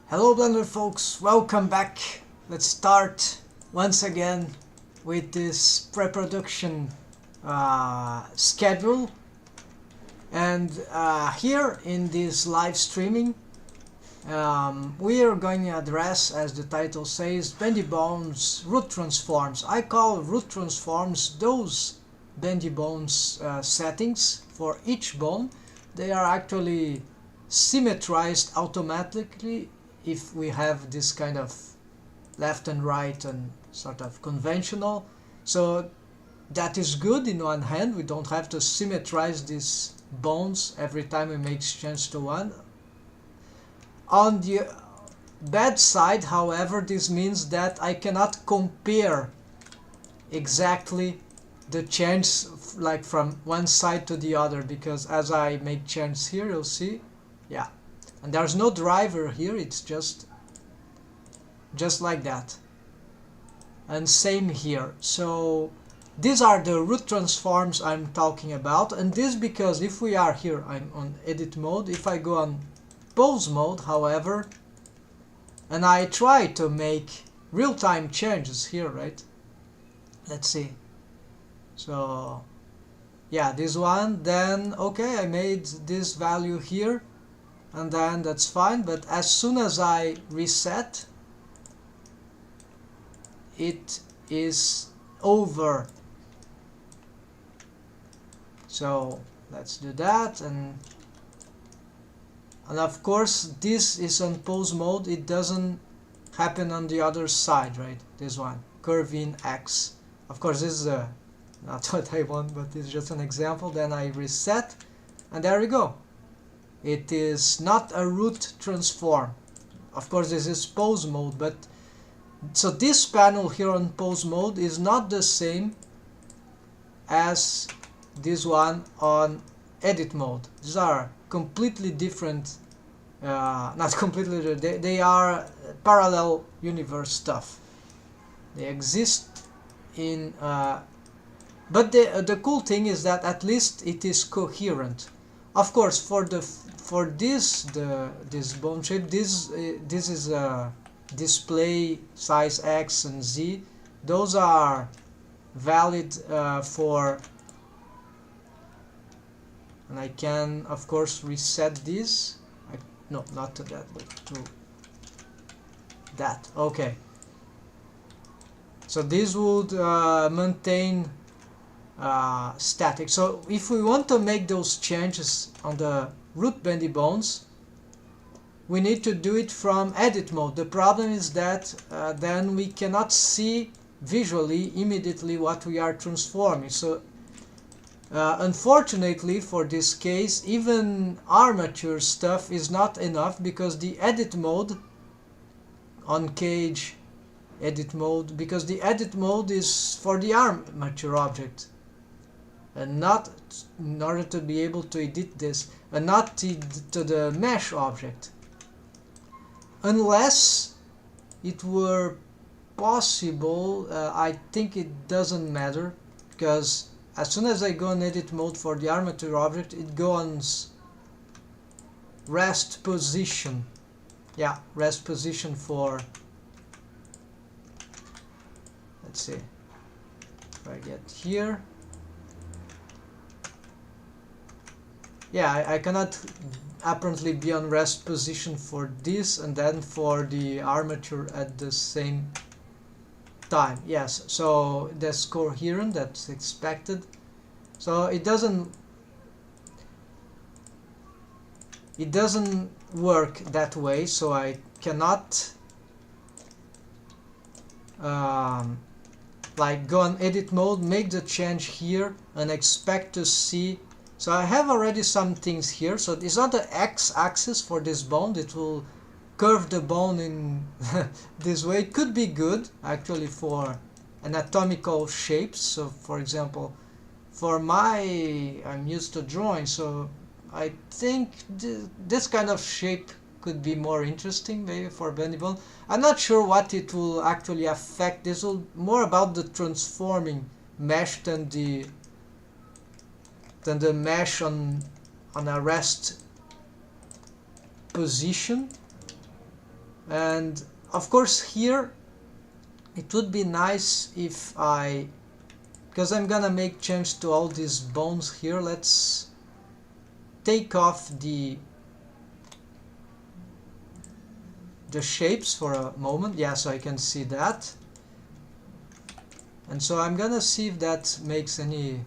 Hello Blender folks, welcome back. Let's start once again with this pre-production schedule, and here in this live streaming we are going to address, as the title says, Bendy Bones root transforms. I call root transforms those Bendy Bones settings for each bone. They are actually symmetrized automatically if we have this kind of left and right and sort of conventional. So that is good in one hand. We don't have to symmetrize these bones every time we make change to one. On the bad side, however, this means that I cannot compare exactly the change like from one side to the other, because as I make change here, you'll see, yeah, and there's no driver here, it's just like that. And same here. So these are the root transforms I'm talking about, and this because if we are here, I'm on edit mode. If I go on pose mode, however, and I try to make real-time changes here, right? Let's see. So yeah, this one, then okay, I made this value here, and then that's fine. But as soon as I reset, it is over. So let's do that, and of course this is on pose mode. It doesn't happen on the other side, right? This one, curve in X. Of course this is not what I want, but it's just an example. Then I reset, and there we go. It is not a root transform. Of course this is pose mode, but so this panel here on pose mode is not the same as this one on edit mode. These are completely different, not completely, they are parallel universe stuff. They exist in, but the cool thing is that at least it is coherent. Of course, for this bone shape, this is a display size X and Z. Those are valid for, and I can of course reset this. No, not to that, but to that. Okay. So this would maintain static. So if we want to make those changes on the root bendy bones, we need to do it from edit mode. The problem is that then we cannot see visually immediately what we are transforming. So unfortunately for this case, even armature stuff is not enough, because the edit mode on cage edit mode, because the edit mode is for the armature object and not in order to be able to edit this, and not to the mesh object. Unless it were possible, I think it doesn't matter, because as soon as I go on edit mode for the armature object, it goes on rest position. Yeah, rest position for, let's see, if I get here. Yeah, I cannot apparently be on rest position for this and then for the armature at the same time. Yes, so that's coherent, that's expected. So it doesn't work that way, so I cannot like go on edit mode, make the change here and expect to see. So I have already some things here. So it's not the x-axis for this bone. It will curve the bone in this way. It could be good actually for anatomical shapes. So for example, for I'm used to drawing, so I think this kind of shape could be more interesting maybe for bendy bone. I'm not sure what it will actually affect. This will more about the transforming mesh than the mesh on a rest position. And of course here it would be nice if because I'm gonna make change to all these bones here. Let's take off the shapes for a moment. Yeah, so I can see that. And so I'm gonna see if that makes any,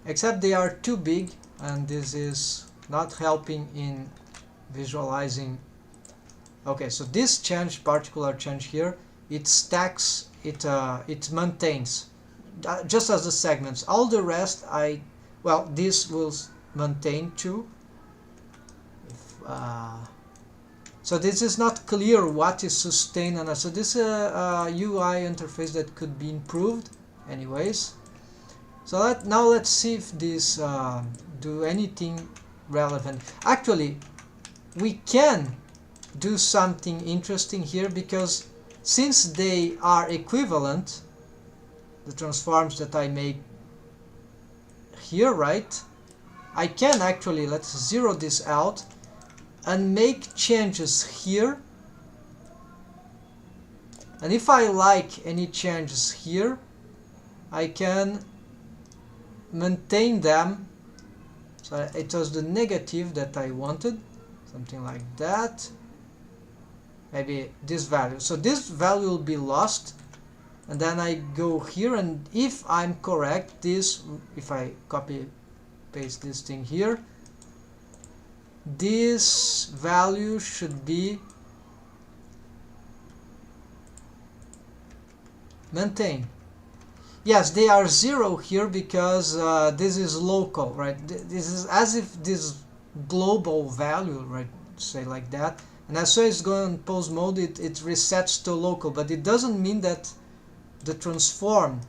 except they are too big and this is not helping in visualizing. Okay, so this change, particular change here, it stacks, it maintains just as the segments. All the rest well, this will maintain too. So this is not clear what is sustained, and so this is a UI interface that could be improved anyways. So now let's see if this do anything relevant. Actually, we can do something interesting here, because since they are equivalent, the transforms that I make here, right, I can actually, let's zero this out and make changes here, and if I like any changes here, I can maintain them. So it was the negative that I wanted, something like that, maybe this value. So this value will be lost, and then I go here, and if I'm correct, this, if I copy paste this thing here, this value should be maintained. Yes, they are 0 here because this is local, right? This is as if this global value, right, say like that, and as soon as it's going on pose mode, it resets to local, but it doesn't mean that the transform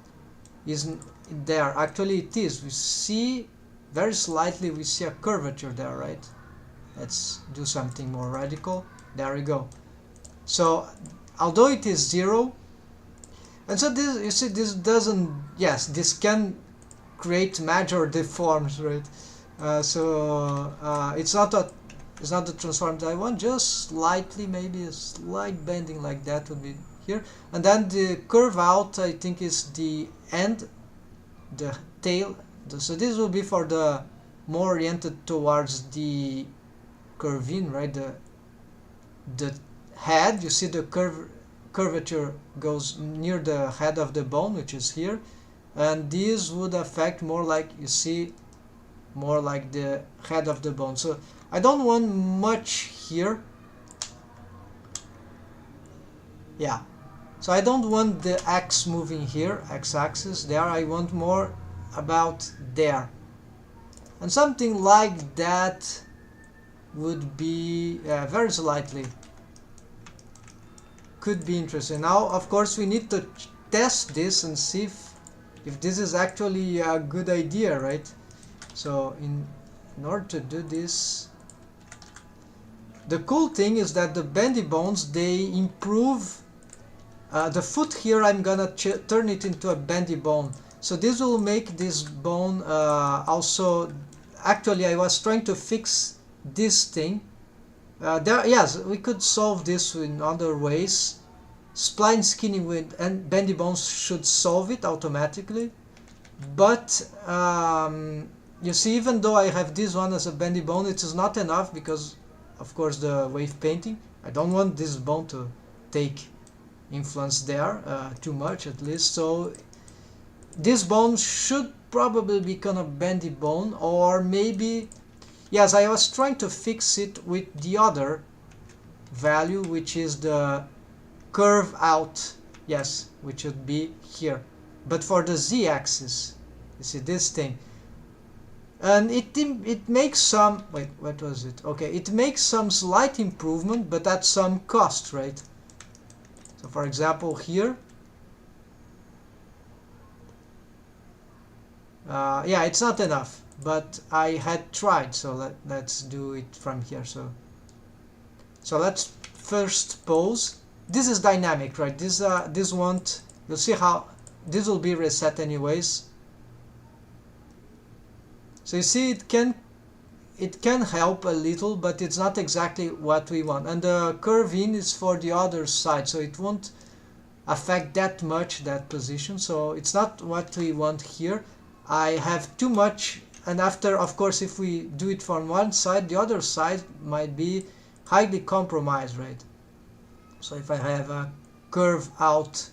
isn't there. Actually it is. We see very slightly, we see a curvature there, right? Let's do something more radical. There we go. So although it is 0, and so this, you see, this doesn't, yes, this can create major deforms, right? It's not the transform that I want, just slightly, maybe a slight bending like that would be here. And then the curve out, I think, is the end, the tail. So this will be for the more oriented towards the curving, right? The head, you see the curvature goes near the head of the bone, which is here, and this would affect more like, you see, more like the head of the bone. So I don't want much here. Yeah, so I don't want the X moving here, X-axis there. I want more about there, and something like that would be very slightly could be interesting. Now of course we need to test this and see if this is actually a good idea, right? So in order to do this, the cool thing is that the bendy bones, they improve the foot here. I'm gonna turn it into a bendy bone, so this will make this bone also, actually I was trying to fix this thing. Yes, we could solve this in other ways. Spline skinning with and bendy bones should solve it automatically, but you see, even though I have this one as a bendy bone, it is not enough because of course the wave painting, I don't want this bone to take influence there too much, at least. So this bone should probably become a bendy bone, or maybe, yes, I was trying to fix it with the other value, which is the curve out, yes, which would be here, but for the z-axis, you see this thing, and it makes some, wait, what was it? Okay, it makes some slight improvement, but at some cost, right? So for example here, yeah, it's not enough, but I had tried, so let's do it from here. So So let's first pose. This is dynamic, right? This won't, you'll see how this will be reset anyways. So you see it can help a little, but it's not exactly what we want. And the curve in is for the other side, so it won't affect that much that position. So it's not what we want here. I have too much, and after, of course, if we do it from one side, the other side might be highly compromised, right? So if I have a curve out,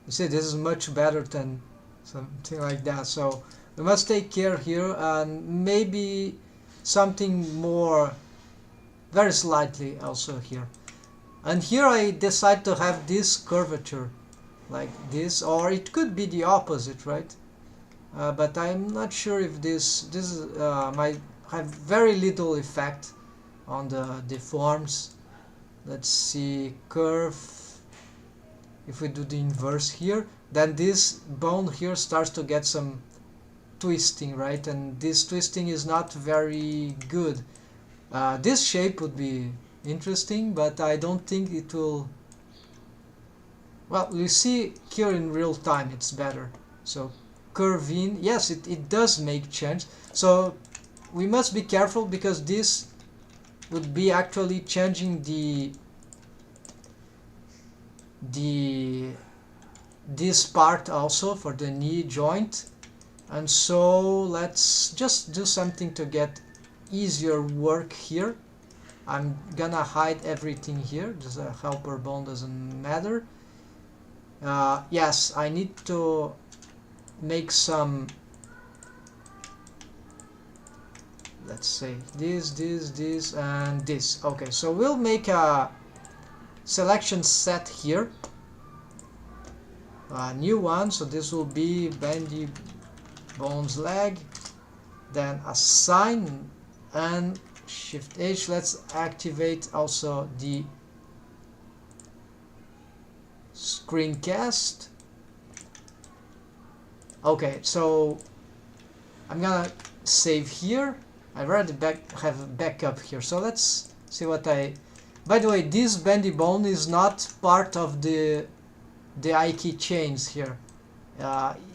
you see this is much better than something like that. So we must take care here, and maybe something more, very slightly also here. And here I decide to have this curvature like this, or it could be the opposite, right? But I'm not sure if this might have very little effect on the deforms. Let's see, curve. If we do the inverse here, then this bone here starts to get some twisting, right? And this twisting is not very good. This shape would be interesting, but I don't think it will. Well, you see here in real time it's better. So curve in, yes, it does make change. So we must be careful, because this would be actually changing this part also for the knee joint. And so let's just do something to get easier work here. I'm gonna hide everything here, just a helper bone doesn't matter. Yes, I need to make some, let's say this and this. Okay, so we'll make a selection set here, a new one. So this will be Bendy bones leg, then assign and Shift H. Let's activate also the screencast. Okay, so I'm gonna save here. I already have a backup here, so let's see what I. By the way, this bendy bone is not part of the Ike chains here.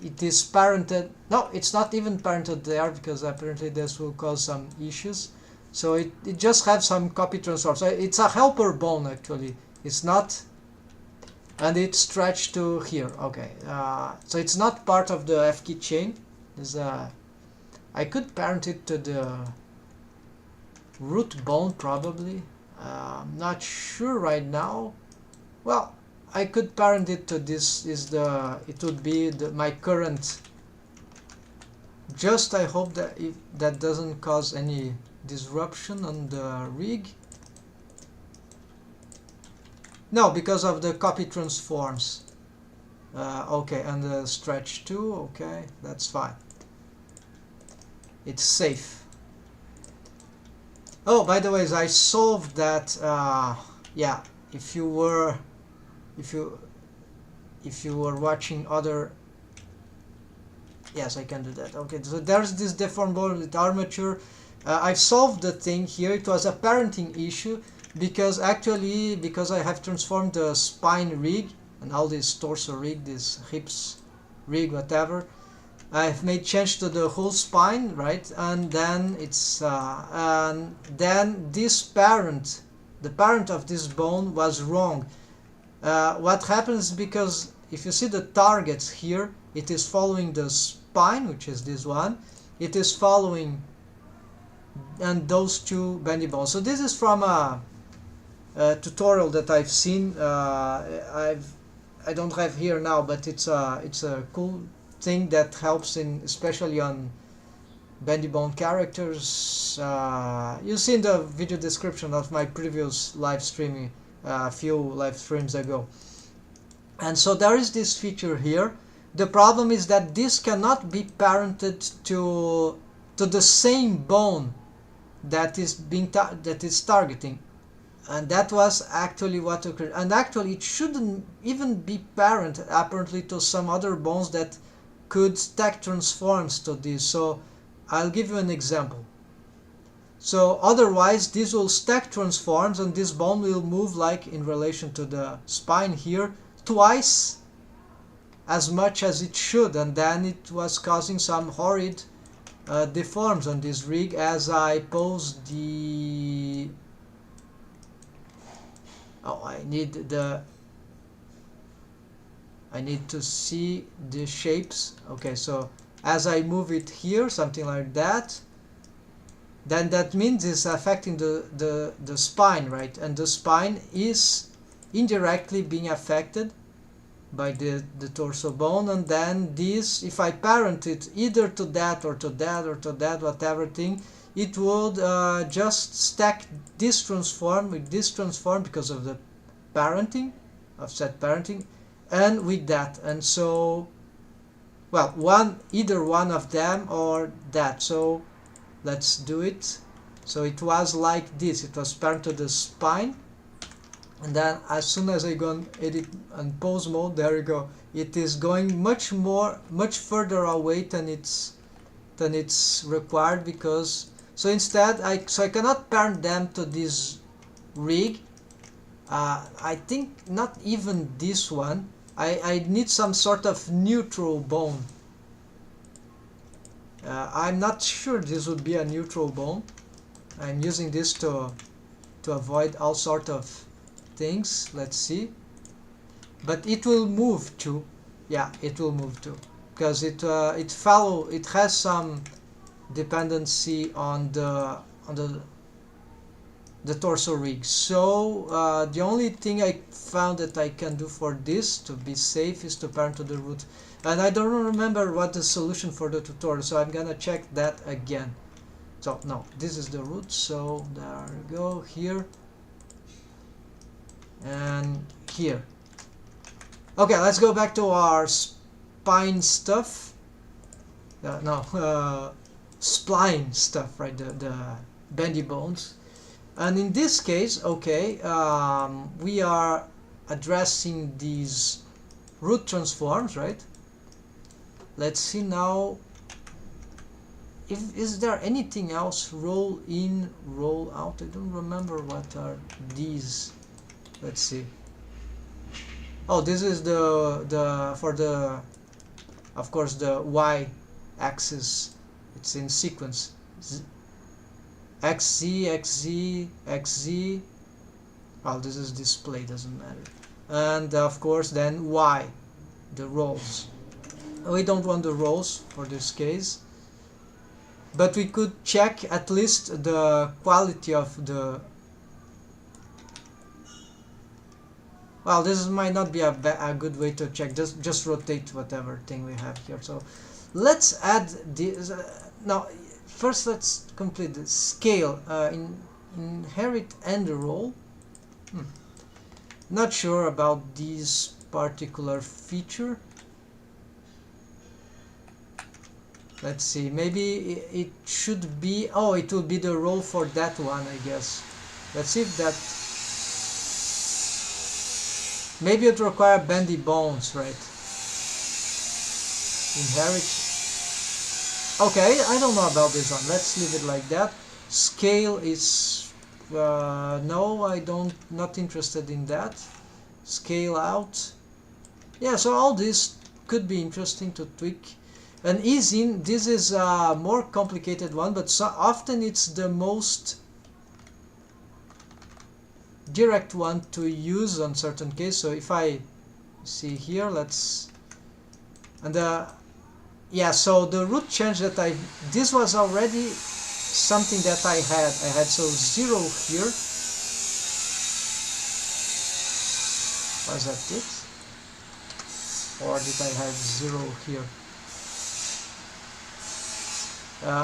It is parented. No, it's not even parented there, because apparently this will cause some issues. So it just has some copy transform. So it's a helper bone actually. It's not, and it's stretched to here. Okay, so it's not part of the FK chain. I could parent it to the root bone probably. I'm not sure right now. Well, I could parent it to this. It would be my current. Just I hope that if that doesn't cause any disruption on the rig. No, because of the copy transforms. Okay, and the stretch too. Okay, that's fine. It's safe. Oh, by the way, I solved that. Yeah, if you were watching other. Yes, I can do that. Okay, so there's this deformed bone with armature. I've solved the thing here. It was a parenting issue, because I have transformed the spine rig and all this torso rig, this hips rig, whatever. I've made change to the whole spine, right? And then this parent, the parent of this bone was wrong. What happens, because if you see the targets here, it is following the spine, which is this one. It is following and those two bendy bones. So this is from a tutorial that I've seen. I don't have here now, but it's a cool thing that helps in, especially on bendy bone characters. You see in the video description of my previous live streaming, a few live streams ago. And so there is this feature here. The problem is that this cannot be parented to the same bone that is targeting, and that was actually what occurred. And actually it shouldn't even be parented apparently to some other bones that could stack transforms to this. So I'll give you an example. So otherwise this will stack transforms and this bone will move like in relation to the spine here twice as much as it should, and then it was causing some horrid deforms on this rig as I posed the... Oh, I need to see the shapes. Okay, so as I move it here, something like that, then that means it's affecting the spine, right? And the spine is indirectly being affected by the torso bone, and then this, if I parent it either to that or to that or to that, whatever thing, it would just stack this transform with this transform because of the parenting, offset parenting, and with that. And so, well, either one of them or that. So let's do it. So it was like this, it was parent to the spine, and then as soon as I go on edit and pose mode, there you go, it is going much further away than it's required, because so instead I cannot parent them to this rig. I think not even this one. I need some sort of neutral bone. I'm not sure this would be a neutral bone. I'm using this to avoid all sort of things. Let's see. But it will move too. Yeah, it will move too, because it has some dependency on the torso rig. So the only thing I found that I can do for this to be safe is to parent to the root, and I don't remember what the solution for the tutorial, so I'm gonna check that again. So no, this is the root, so there we go, here and here. Okay, let's go back to our spine stuff. Spline stuff, right? The bendy bones. And in this case, okay, we are addressing these root transforms, right? Let's see now. Is there anything else? Roll in, roll out. I don't remember what are these. Let's see. Oh, this is of course the Y axis. It's in sequence. XZ, XZ, XZ. Well, this is display, doesn't matter. And of course then Y, the rolls. We don't want the rolls for this case, but we could check at least the quality of the... Well, this might not be a good way to check. Just rotate whatever thing we have here. So let's add this. Now, first let's complete the scale. Inherit and roll. Not sure about this particular feature. Let's see. Maybe it should be... Oh, it will be the roll for that one, I guess. Let's see if that... Maybe it requires bendy bones, right? Inherit. Okay, I don't know about this one. Let's leave it like that. Scale is... no, I don't... Not interested in that. Scale out. Yeah, so all this could be interesting to tweak. And ease in, this is a more complicated one, but so often it's the most direct one to use on certain cases. So if I see here, let's... And yeah, so the root change that this was already something that I had so 0 here. Was that it? Or did I have 0 here?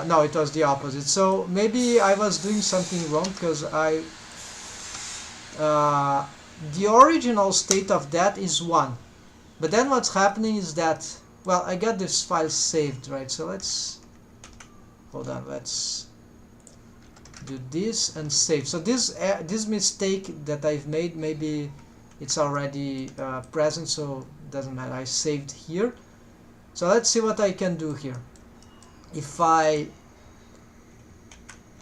No, it was the opposite. So maybe I was doing something wrong, because the original state of that is 1. But then what's happening is that, well, I got this file saved, right? So let's, hold on, let's do this and save. So this mistake that I've made, maybe it's already present, so it doesn't matter. I saved here. So let's see what I can do here. If I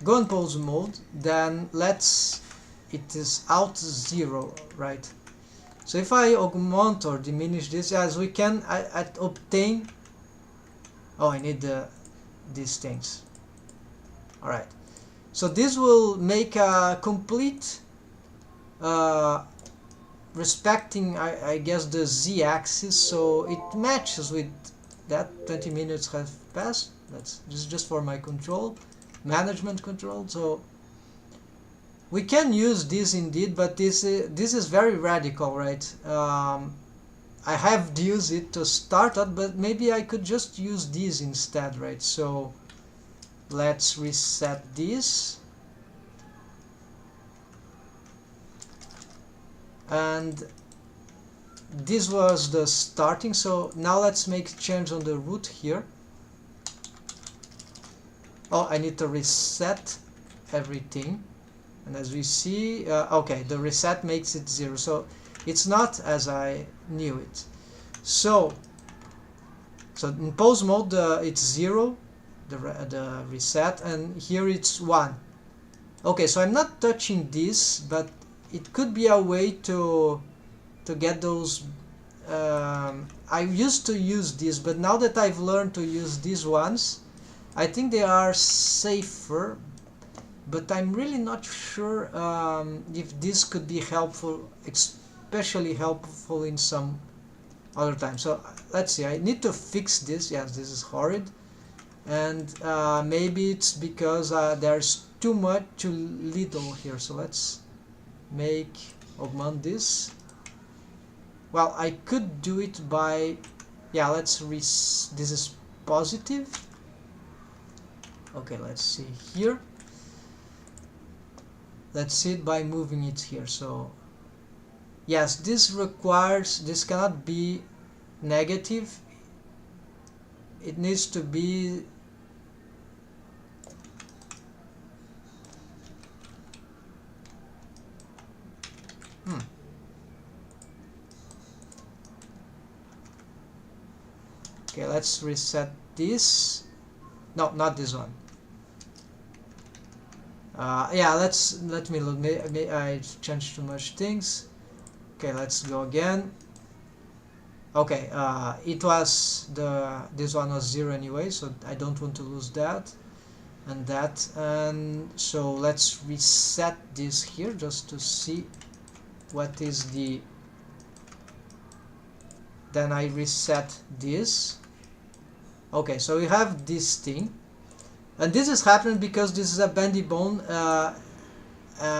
go on pause mode, then it is out 0, right? So if I augment or diminish this, as we can obtain, oh, I need these things. Alright, so this will make a complete respecting, I guess, the z-axis, so it matches with that. 20 minutes have passed. This is just for my control, management control. So we can use this indeed, but this is very radical, right? I have used it to start out, but maybe I could just use this instead, right? So let's reset this, and this was the starting. So now let's make change on the root here. Oh, I need to reset everything, and as we see, okay, the reset makes it 0, so it's not as I knew it. So in pause mode it's 0, the reset, and here it's 1. Okay, so I'm not touching this, but it could be a way to get those. I used to use this, but now that I've learned to use these ones, I think they are safer, but I'm really not sure if this could be helpful, especially helpful in some other time. So let's see, I need to fix this. Yes, this is horrid, and maybe it's because there's too little here. So let's augment this. Well, I could do it by, yeah, this is positive. Okay, let's see here. Let's see it by moving it here. So yes, this cannot be negative. It needs to be okay, let's reset this. No, not this one. Yeah, let me look. I changed too much things. Okay, let's go again. Okay, this one was 0 anyway, so I don't want to lose that and that. And so let's reset this here just to see what is the. Then I reset this. Okay, so we have this thing, and this is happening because this is a bendy bone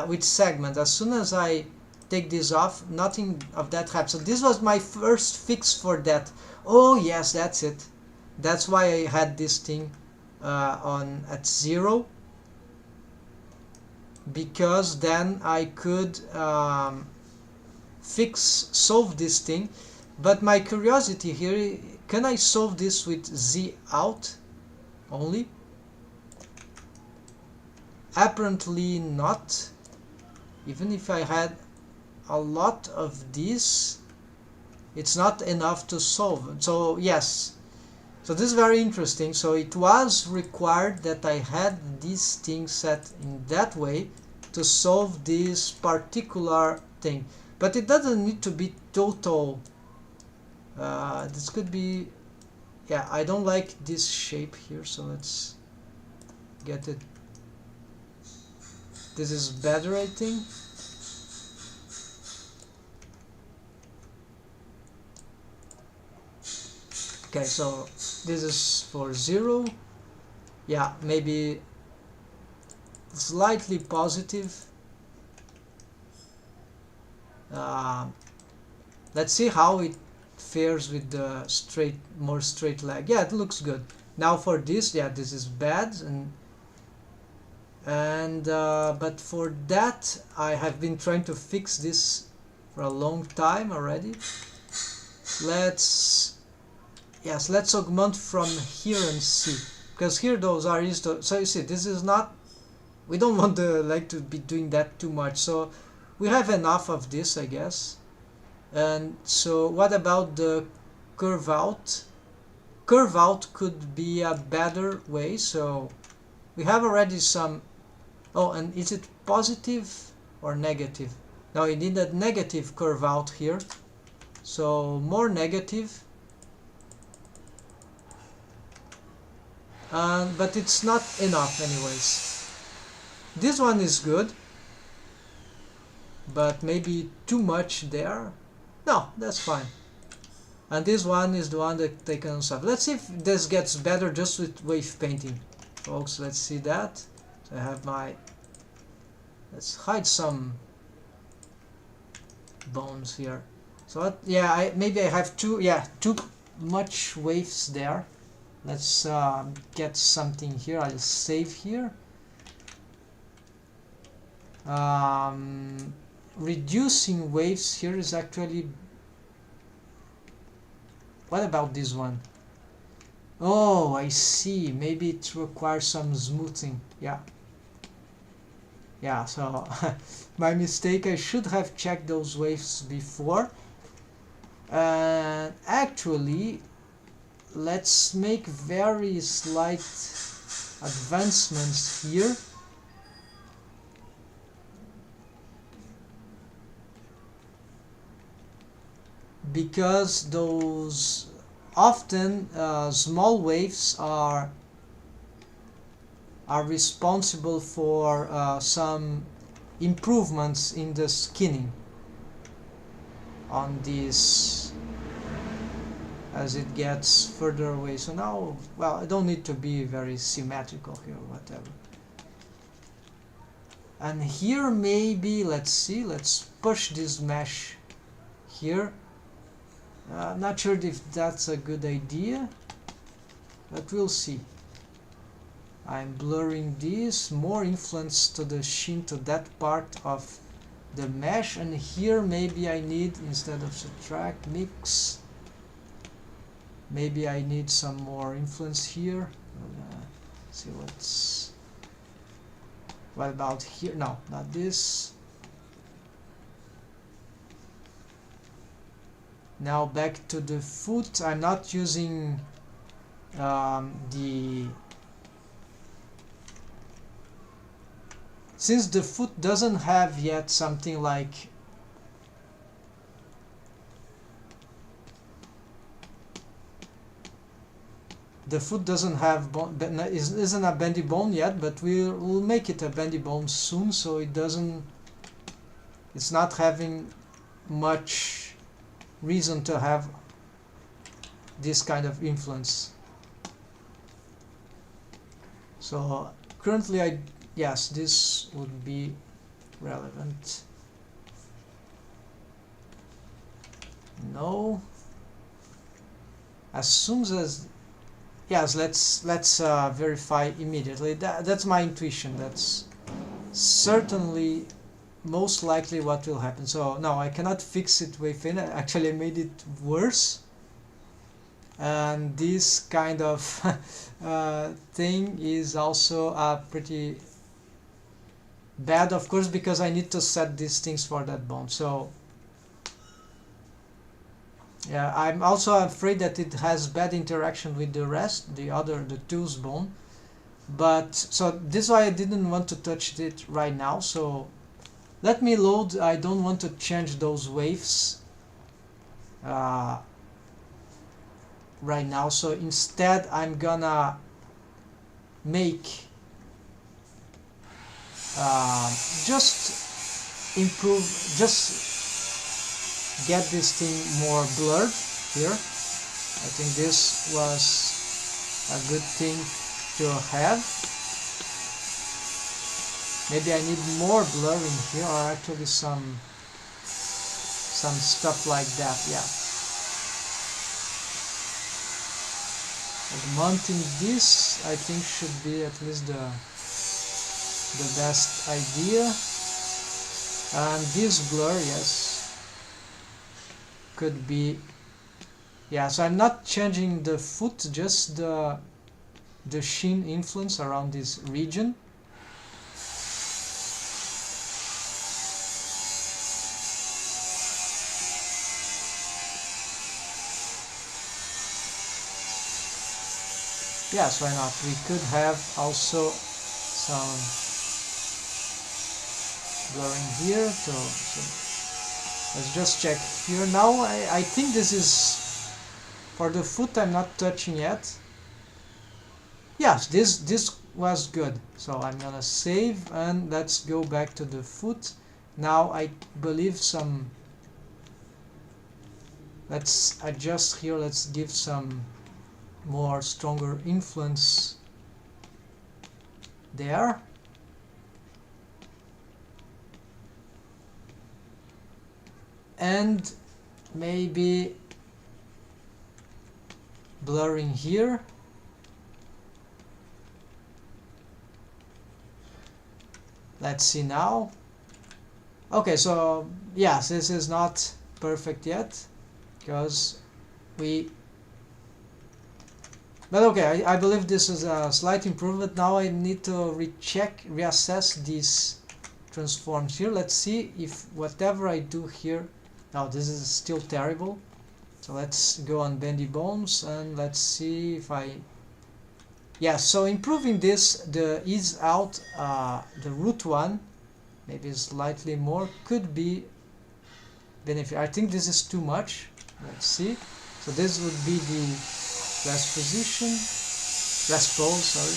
with segment. As soon as I take this off, nothing of that happens. So this was my first fix for that. Oh yes, that's it. That's why I had this thing at 0, because then I could solve this thing. But my curiosity here, can I solve this with Z out only? Apparently not. Even if I had a lot of these, it's not enough to solve. So yes, so this is very interesting. So it was required that I had this thing set in that way to solve this particular thing. But it doesn't need to be total. This could be, yeah, I don't like this shape here, so let's get it. This is better, I think. Okay, so this is for 0. Yeah, maybe slightly positive. Let's see how it fares with the more straight leg. Yeah, it looks good. Now for this, yeah, this is bad, but for that I have been trying to fix this for a long time already. Let's augment from here and see, because here those are used to. So you see, this is not, we don't want the leg to be doing that too much, so we have enough of this, I guess. And so what about the curve out? Curve out could be a better way. So we have already some Oh, and is it positive or negative? Now I need a negative curve out here, so more negative, but it's not enough anyways. This one is good, but maybe too much there. No, that's fine. And this one is the one that they can solve. Let's see if this gets better just with wave painting. Folks, let's see that. So I have my... Let's hide some bones here. So yeah, maybe I have too much waves there. Let's get something here. I'll save here. Reducing waves here is actually... What about this one? Oh, I see. Maybe it requires some smoothing. Yeah, so my mistake. I should have checked those waves before. And actually, let's make very slight advancements here. Because those often small waves are responsible for some improvements in the skinning on this as it gets further away. So now, well, I don't need to be very symmetrical here, whatever. And here maybe, let's see, let's push this mesh here. I'm not sure if that's a good idea, but we'll see. I'm blurring this, more influence to the sheen to that part of the mesh, and here maybe I need, instead of subtract, mix, maybe I need some more influence here. See what about here? No, not this. Now back to the foot. I'm not using since the foot doesn't have yet something like the foot doesn't have bone, isn't a bendy bone yet, but we'll make it a bendy bone soon, so it's not having much reason to have this kind of influence. So currently yes, this would be relevant. No. As soon as yes, let's verify immediately. That's my intuition. That's certainly most likely what will happen. So no, I cannot fix it within. Actually, I made it worse. And this kind of thing is also pretty bad, of course, because I need to set these things for that bone. So yeah, I'm also afraid that it has bad interaction with the rest, the tooth bone. But so this is why I didn't want to touch it right now. So let me load. I don't want to change those waves right now. So instead I'm gonna make just improve, just get this thing more blurred here. I think this was a good thing to have. Maybe I need more blurring here, or actually some stuff like that. Yeah. Mounting this, I think, should be at least the best idea. And this blur, yes, could be, yeah. So I'm not changing the foot, just the sheen influence around this region. Yes, why not? We could have also some blurring here. So let's just check here. Now I think this is for the foot. I'm not touching yet. Yes, this was good. So I'm gonna save and let's go back to the foot. Now I believe some. Let's adjust here. Let's give some more stronger influence there. And maybe blurring here. Let's see now. Okay, so yes, this is not perfect yet because but okay, I believe this is a slight improvement. Now I need to reassess these transforms here. Let's see if whatever I do here. Now this is still terrible. So let's go on Bendy bones and let's see if I. Yeah, so improving this, the ease out, the root one, maybe slightly more, could be benefit. I think this is too much. Let's see. So this would be the last position, last pose, sorry.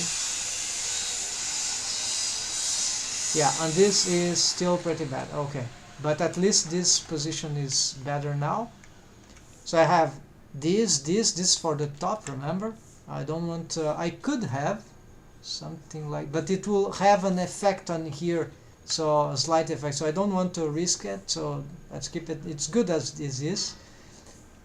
Yeah, and this is still pretty bad. Okay, but at least this position is better now. So I have this for the top, remember? I don't want, I could have something like, but it will have an effect on here, so a slight effect, so I don't want to risk it, so let's keep it, it's good as this is.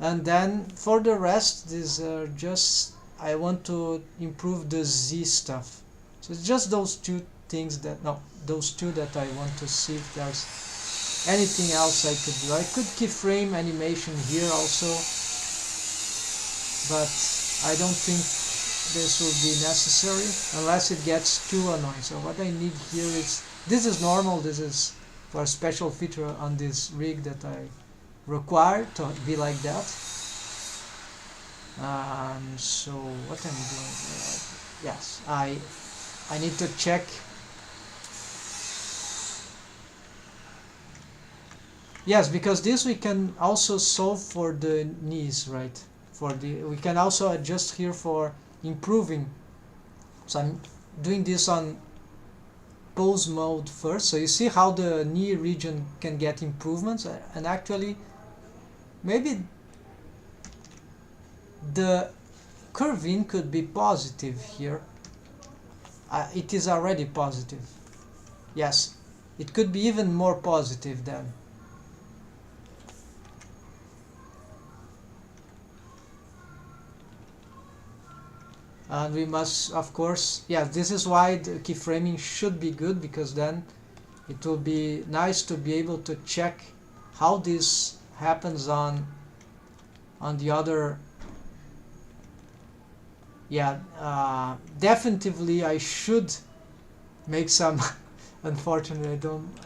And then for the rest, this just, I want to improve the Z stuff. So it's just those two things that, no, those two that I want to see if there's anything else I could do. I could keyframe animation here also, but I don't think this will be necessary unless it gets too annoying. So what I need here is, this is normal, this is for a special feature on this rig that I require to be like that. So what I'm doing here, yes, I need to check. Yes, because this we can also solve for the knees, right? We can also adjust here for improving. So I'm doing this on pose mode first, so you see how the knee region can get improvements, and actually maybe the curving could be positive here. It is already positive. Yes, it could be even more positive then. And we must, of course, yeah, this is why the keyframing should be good, because then it will be nice to be able to check how this happens on the other. Yeah, definitely I should make some. Unfortunately,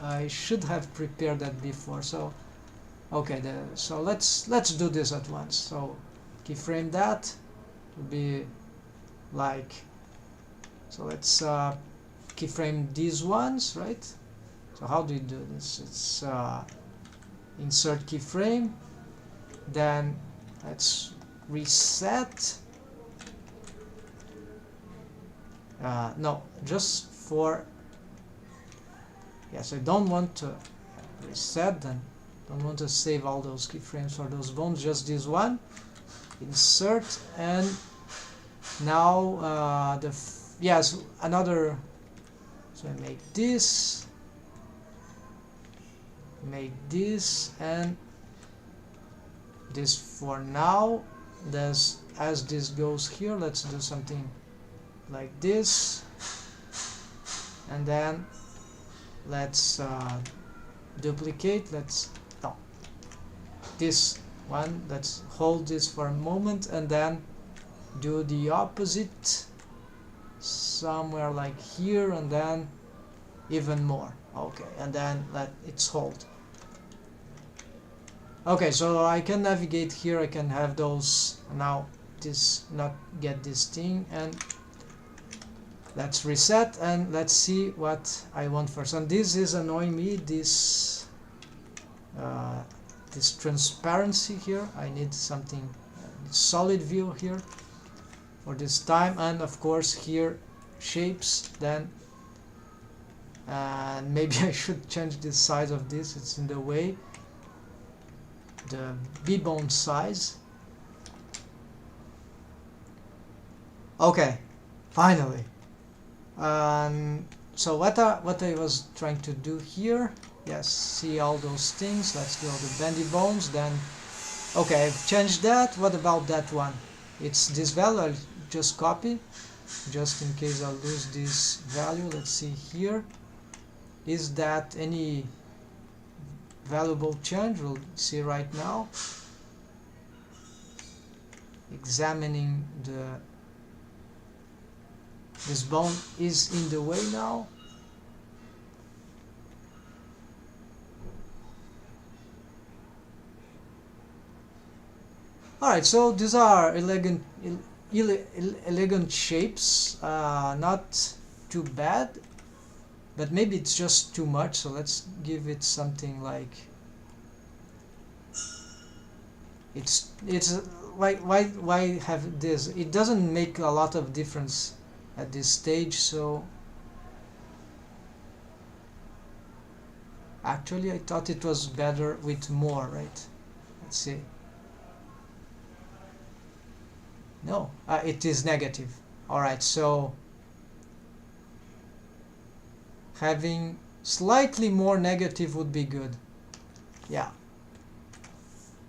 I should have prepared that before. So, okay, so let's do this at once. So, keyframe that will be like, so let's keyframe these ones, right? So how do you do this? It's insert keyframe, then let's reset. No, just for, yes, I don't want to reset, then don't want to save all those keyframes for those bones, just this one. Insert, and now yes, another. So I make this, and this for now. As this goes here, let's do something like this, and then let's duplicate. This one, let's hold this for a moment, and then do the opposite somewhere like here, and then even more. Okay, and then let it hold. Okay, so I can navigate here, I can have those, now this, not get this thing, and Let's reset and let's see what I want first. And this is annoying me, this this transparency here. I need something solid view here for this time, and of course here shapes. Then and maybe I should change the size of this, it's in the way, the B-bone size. Okay, finally. So what I was trying to do here, yes, see all those things. Let's go to bendy bones. Then okay, I've changed that. What about that one? It's this value. I'll just copy just in case I lose this value. Let's see here, is that any valuable change? We'll see right now, examining this bone is in the way now. Alright, so these are elegant shapes, not too bad, but maybe it's just too much, so let's give it something like, it's like, why have this? It doesn't make a lot of difference at this stage, so actually I thought it was better with more, right? Let's see. No, it is negative. Alright, so having slightly more negative would be good. Yeah.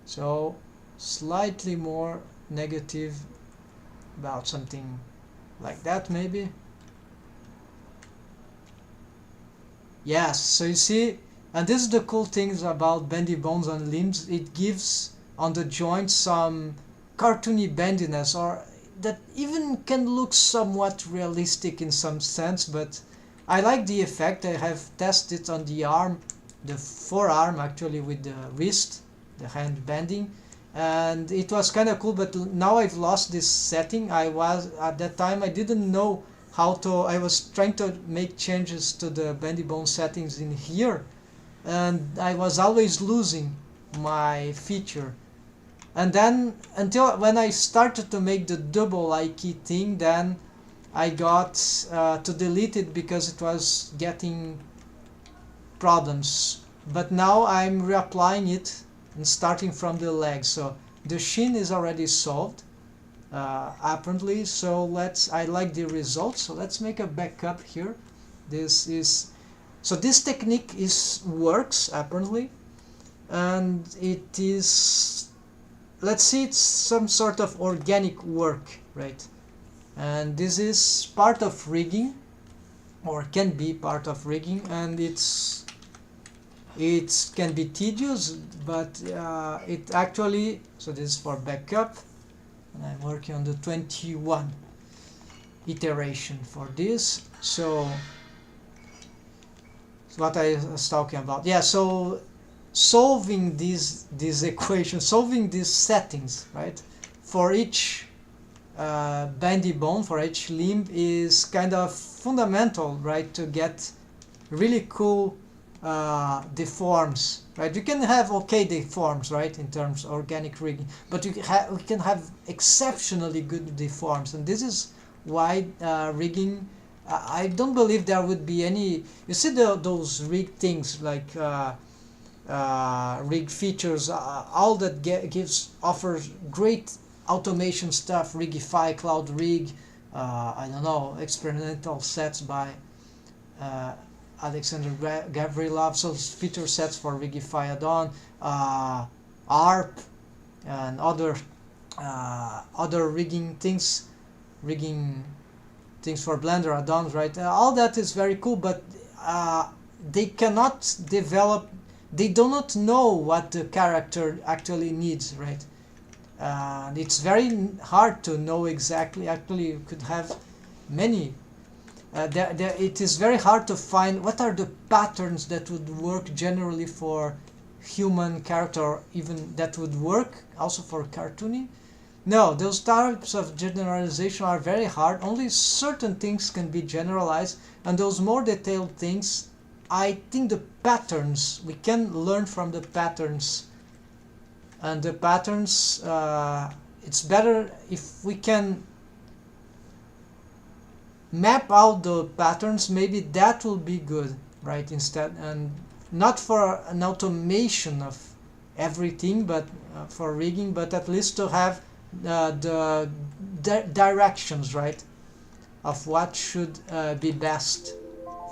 So slightly more negative, about something like that maybe. Yes, so you see, and this is the cool things about bendy bones and limbs. It gives on the joint some cartoony bendiness, or that even can look somewhat realistic in some sense, but I like the effect. I have tested it on the arm, the forearm actually, with the wrist, the hand bending, and it was kind of cool, but now I've lost this setting. I was, at that time, I didn't know how to, I was trying to make changes to the bendy bone settings in here, and I was always losing my feature. And then, until when I started to make the double I key thing, then I got to delete it because it was getting problems. But now I'm reapplying it and starting from the leg. So the shin is already solved, apparently. So I like the results. So let's make a backup here. So this technique works apparently, and it is, let's see, it's some sort of organic work, right? And this is part of rigging, or can be part of rigging, and it can be tedious, but it actually, so this is for backup, and I'm working on the 21 iteration for this. So what I was talking about, yeah, so solving these equations, solving these settings, right, for each bendy bone, for each limb, is kind of fundamental, right, to get really cool deforms, right? You can have okay deforms, right, in terms of organic rigging, but you can have exceptionally good deforms, and this is why rigging, I don't believe there would be any, you see those rig things like rig features, all that offers great automation stuff, Rigify, Cloud Rig, I don't know, experimental sets by Alexander Gavrilov, so feature sets for Rigify add-on, ARP, and other rigging things for Blender add-ons, right? All that is very cool, but they cannot develop, they do not know what the character actually needs, right? And it's very hard to know exactly. Actually, you could have many. It is very hard to find what are the patterns that would work generally for human character, or even that would work also for cartoony. No, those types of generalization are very hard. Only certain things can be generalized, and those more detailed things, I think the patterns, we can learn from the patterns. And the patterns, it's better if we can map out the patterns. Maybe that will be good, right? Instead, and not for an automation of everything, but for rigging, but at least to have the directions, right, of what should be best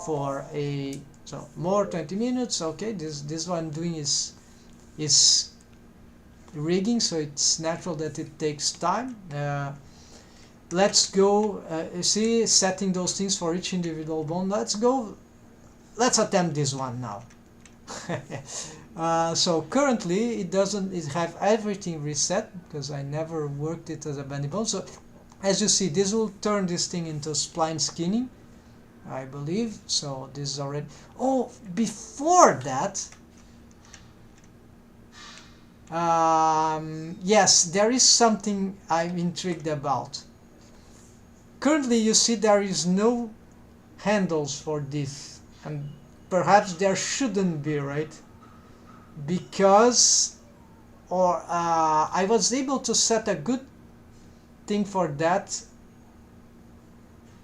for a. So more 20 minutes. Okay, this one I'm doing is rigging, so it's natural that it takes time. Let's go, see, setting those things for each individual bone. Let's attempt this one now. So currently it doesn't have everything reset because I never worked it as a bendy bone. So as you see, this will turn this thing into spline skinning, I believe. So this is already. Oh, before that, yes, there is something I'm intrigued about. Currently you see there is no handles for this, and perhaps there shouldn't be, right? Because I was able to set a good thing for that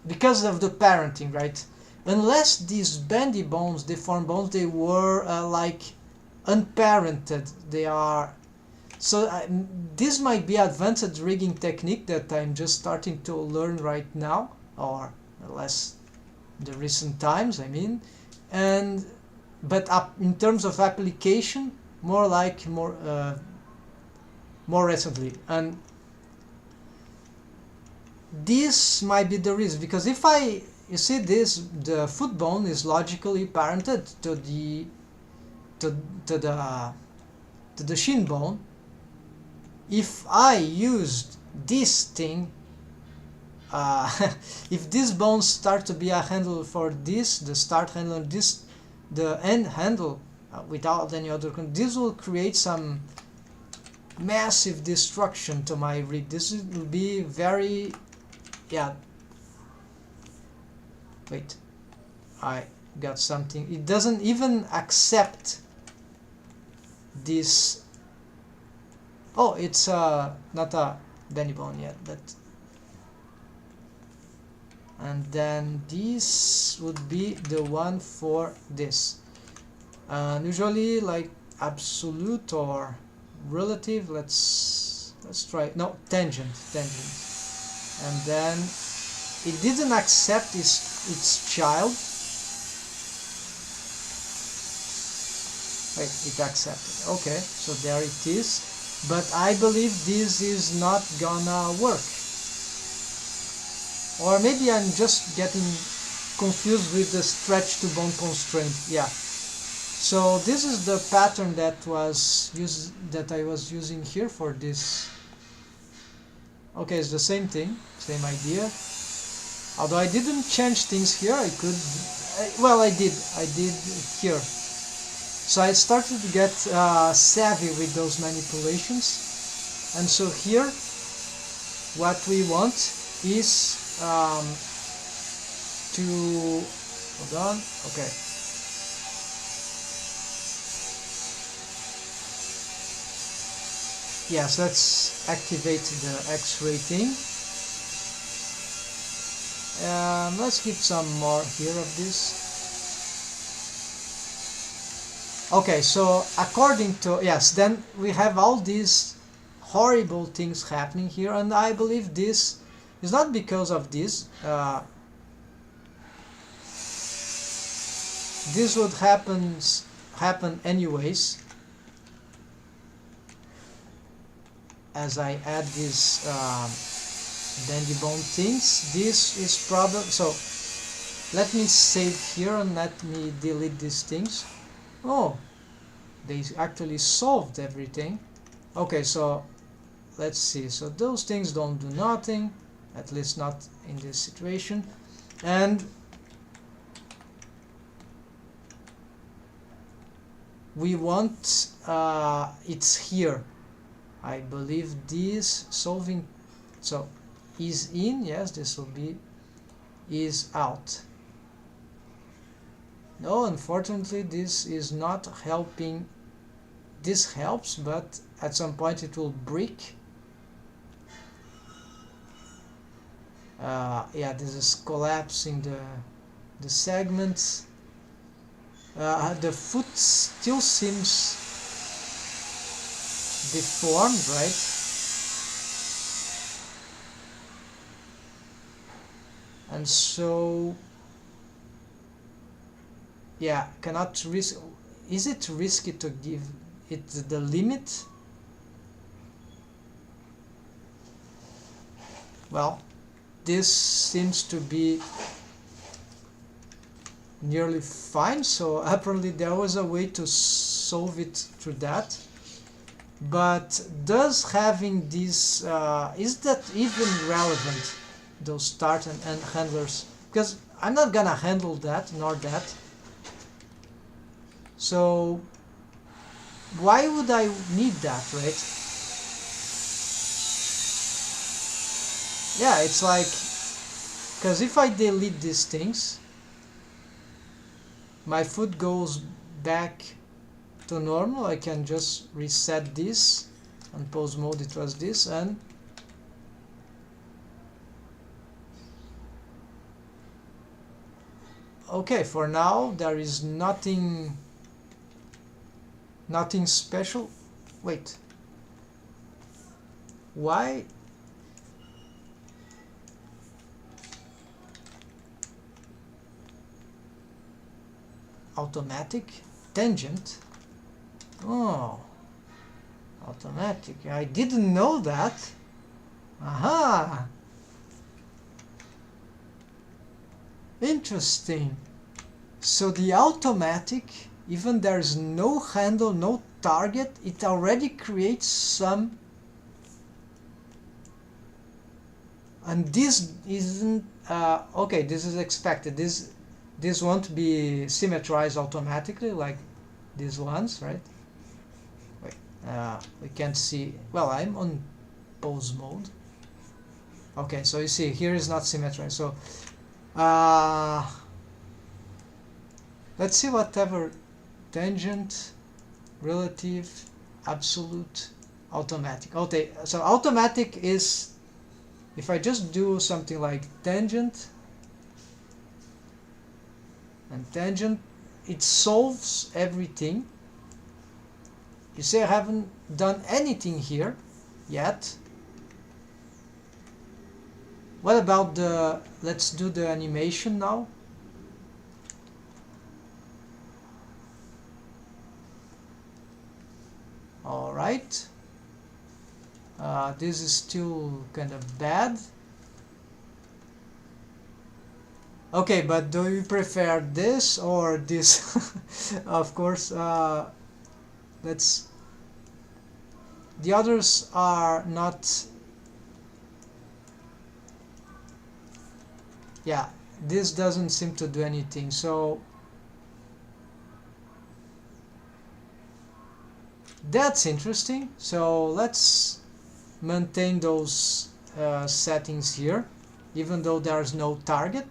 because of the parenting, right? Unless these bendy bones, deformed bones, they were like unparented, they are. So this might be advanced rigging technique that I'm just starting to learn right now, or less the recent times, I mean. And but in terms of application, more recently. And this might be the reason, because if you see this, the foot bone is logically parented to the shin bone. If I used this thing, if these bones start to be a handle for this, the start handle, and this, the end handle, without any other, this will create some massive destruction to my rig. This will be very, yeah. Wait, I got something. It doesn't even accept this. Oh, it's not a bendy bone yet, but. And then this would be the one for this. Usually like absolute or relative. Let's try, no, tangent, and then it didn't accept its child. Wait, it accepted. Okay, so there it is. But I believe this is not gonna work. Or maybe I'm just getting confused with the stretch to bone constraint. Yeah. So this is the pattern that I was using here for this. Okay, it's the same thing, same idea. Although I didn't change things here, I could. Well, I did here. So I started to get savvy with those manipulations, and so here, what we want is to hold on. Okay. Yes, let's activate the X-ray thing. Let's give some more here of this. Okay, so according to, yes, then we have all these horrible things happening here, and I believe this is not because of this. This would happen anyways, as I add these bendy bone things. This is problem. So let me save here and let me delete these things. Oh, they actually solved everything. Okay, so let's see. So those things don't do nothing, at least not in this situation. And we want it's here. I believe this solving, so is in, yes, this will be is out. No, unfortunately this is not helping. This helps, but at some point it will break. Yeah, this is collapsing the segments. The foot still seems deformed, right? And so, yeah, cannot risk. Is it risky to give it the limit? Well, this seems to be nearly fine, so apparently there was a way to solve it through that. But does having this, is that even relevant, those start and end handlers? Because I'm not gonna handle that, nor that. So why would I need that, right? Yeah, it's like, because if I delete these things, my foot goes back to normal. I can just reset this. On pose mode it was this, and okay, for now there is nothing special. Wait, why? Automatic tangent. Oh, automatic. I didn't know that. Aha, interesting. So the automatic, even there's no handle, no target, it already creates some. And this isn't okay, this is expected. This won't be symmetrized automatically like these ones, right? Wait, we can't see. Well, I'm on pose mode. Okay, so you see here is not symmetrized. So let's see whatever tangent, relative, absolute, automatic. Okay, so automatic is, if I just do something like tangent and tangent, it solves everything. You see I haven't done anything here yet. What about the, let's do the animation now. Alright, this is still kind of bad. Okay, but do you prefer this or this? Of course, let's, the others are not, yeah, this doesn't seem to do anything, so that's interesting. So let's maintain those settings here, even though there's no target.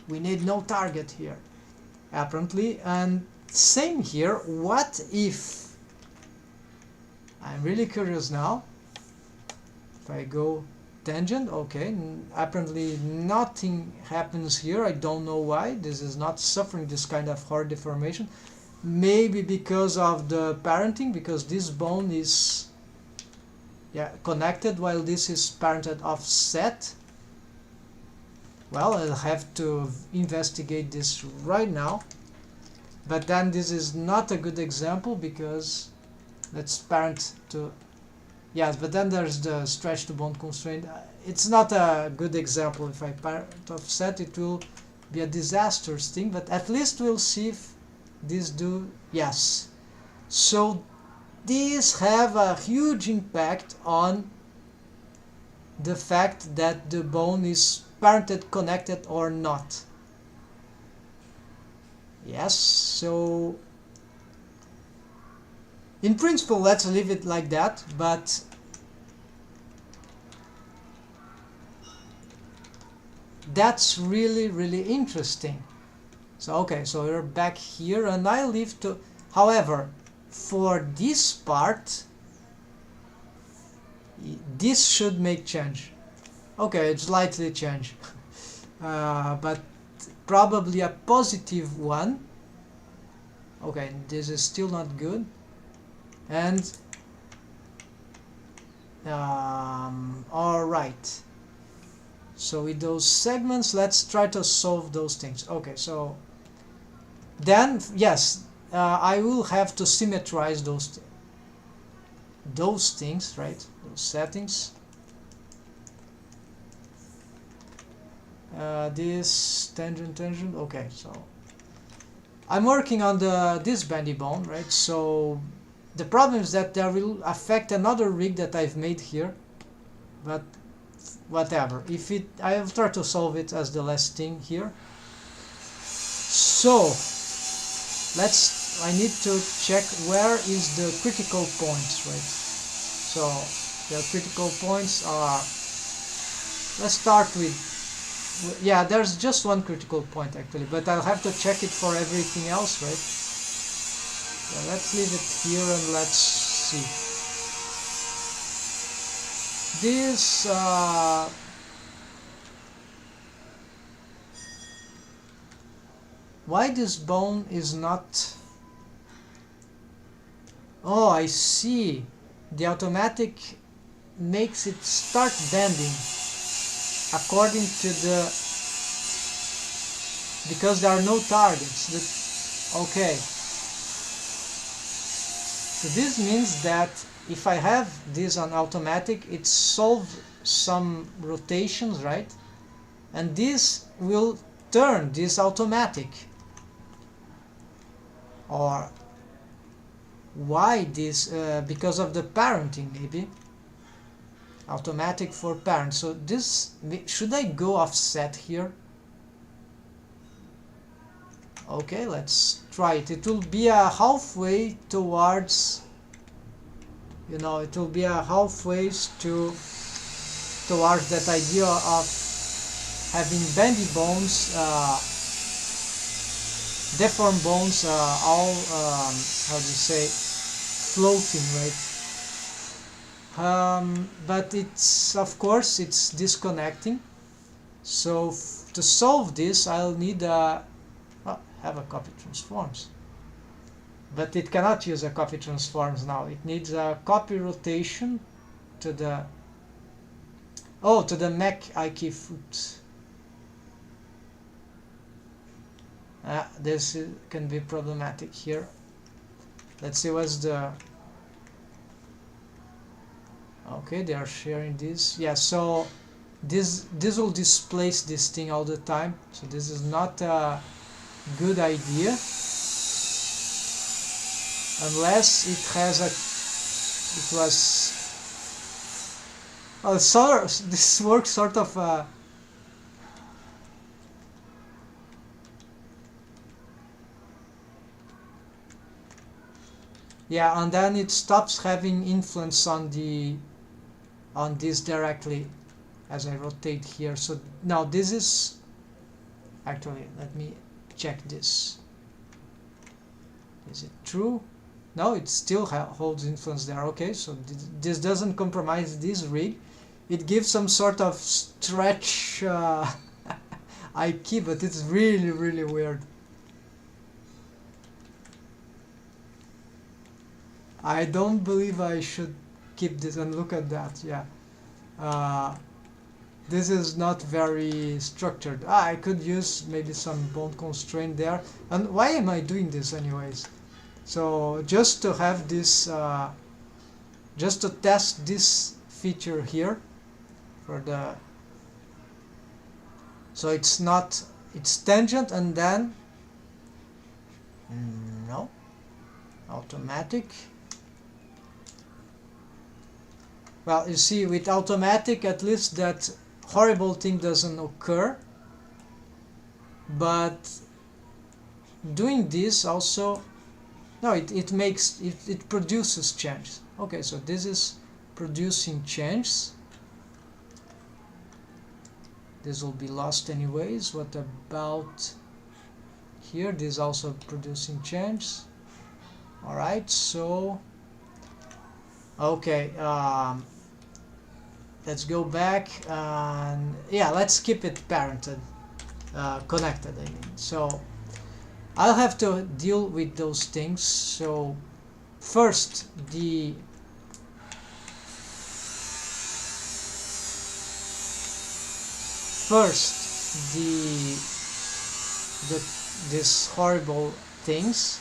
We need no target here, apparently. And same here. What if, I'm really curious now, if I go tangent, okay, apparently nothing happens here. I don't know why. This is not suffering this kind of hard deformation. Maybe because of the parenting, because this bone is, yeah, connected while this is parented offset. Well, I'll have to investigate this right now. But then this is not a good example because let's parent to, yes, but then there's the stretch to bone constraint. It's not a good example. If I parent offset, it will be a disastrous thing, but at least we'll see if these do, yes. So these have a huge impact on the fact that the bone is parented, connected or not. Yes, so In principle, let's leave it like that, but that's really interesting. So okay, so we're back here, and I leave to, however, for this part, this should make change. Okay, it's slightly change, but probably a positive one. Okay, this is still not good. And all right, so with those segments, let's try to solve those things. Okay, so then yes, I will have to symmetrize those things, right? Those settings. This tangent. Okay, so I'm working on this bendy bone, right? So the problem is that that will affect another rig that I've made here, but whatever. I will try to solve it as the last thing here. So I need to check where is the critical points, right? So the critical points are, let's start with, yeah, there's just one critical point actually, but I'll have to check it for everything else, right? So let's leave it here and let's see. This why this bone is not, oh, I see, the automatic makes it start bending according to the, because there are no targets. Okay, so this means that if I have this on automatic, it solves some rotations, right? And this will turn this automatic. Or why this? Because of the parenting, maybe. Automatic for parent. So this, should I go offset here? Okay, let's try it. It will be a halfway towards, you know, it will be a halfway towards that idea of having bendy bones, deformed bones, all how do you say, floating, right? But it's, of course, it's disconnecting. So to solve this, I'll need have a copy transforms, but it cannot use a copy transforms now. It needs a copy rotation to the, oh, to the mech IK foot. This can be problematic here. Let's see what's the, okay, they are sharing this. Yeah, so this will displace this thing all the time, so this is not a good idea unless it has a, it was, oh, so this works sort of yeah, and then it stops having influence on this directly as I rotate here. So now this is, actually, let me check this. Is it true? No, it still holds influence there. Okay, so this doesn't compromise this rig. It gives some sort of stretch IK, but it's really weird. I don't believe I should keep this, and look at that. Yeah, this is not very structured. I could use maybe some bone constraint there. And why am I doing this anyways? So just to have this, just to test this feature here for the, so it's not, it's tangent and then no, automatic. Well, you see, with automatic, at least that horrible thing doesn't occur. But doing this also, no, it produces changes. Okay, so this is producing changes. This will be lost anyways. What about here? This is also producing changes. All right, so okay, let's go back and yeah, let's keep it parented, connected, I mean. So I'll have to deal with those things. So first the these horrible things.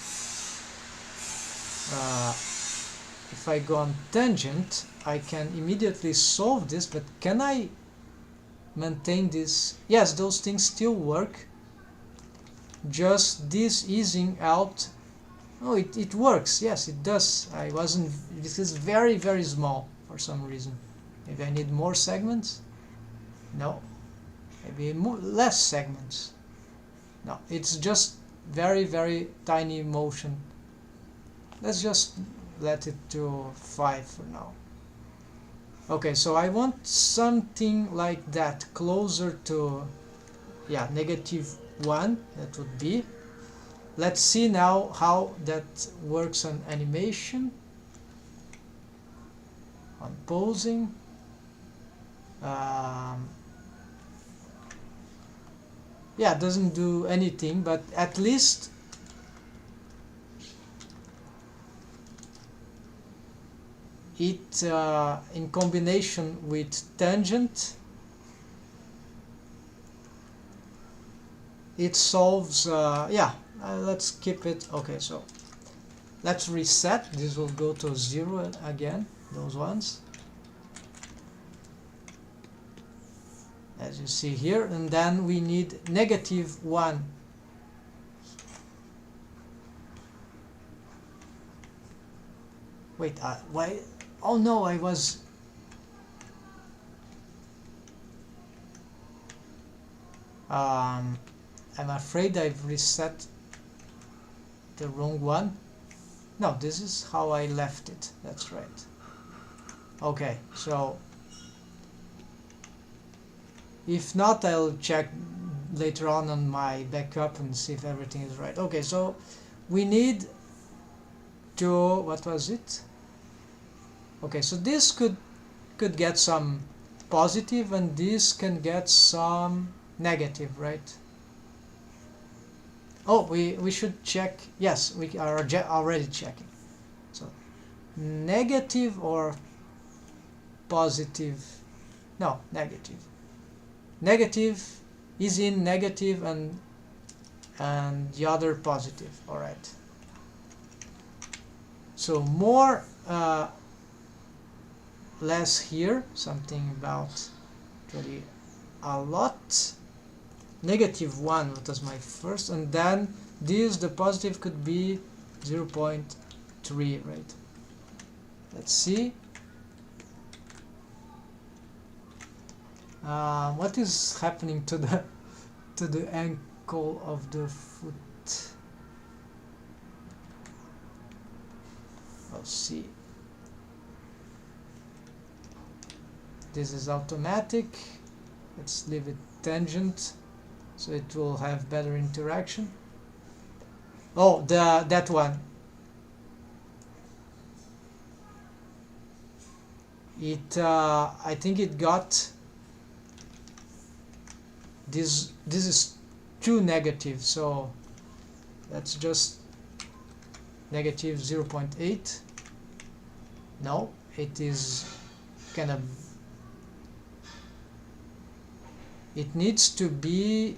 If I go on tangent, I can immediately solve this, but can I maintain this? Yes, those things still work. Just this easing out. Oh, it works. Yes, it does. This is very, very small for some reason. Maybe I need more segments? No. Maybe less segments? No, it's just very, very tiny motion. Let's just let it to 5 for now. Okay, so I want something like that, closer to, yeah, -1, that would be. Let's see now how that works on animation, on posing. Yeah, it doesn't do anything, but at least it, in combination with tangent, it solves, yeah, let's keep it. Okay, so let's reset. This will go to 0 again, those ones, as you see here, and then we need -1. Wait, why? Oh no, I was... I'm afraid I've reset the wrong one. No, this is how I left it. That's right. Okay, so if not, I'll check later on my backup and see if everything is right. Okay, so we need to, what was it? Okay, so this could get some positive and this can get some negative, right? Oh, we should check. Yes, we are already checking. So negative or positive? No, negative. Negative is in negative and the other positive. All right. So more, less here. Something about really a lot. -1 was my first, and then this, the positive could be 0.3, right? Let's see. What is happening to the ankle of the foot? Let's see. This is automatic. Let's leave it tangent, so it will have better interaction. Oh, that one. It I think it got this is too negative, so that's just -0.8. No, it is kind of, it needs to be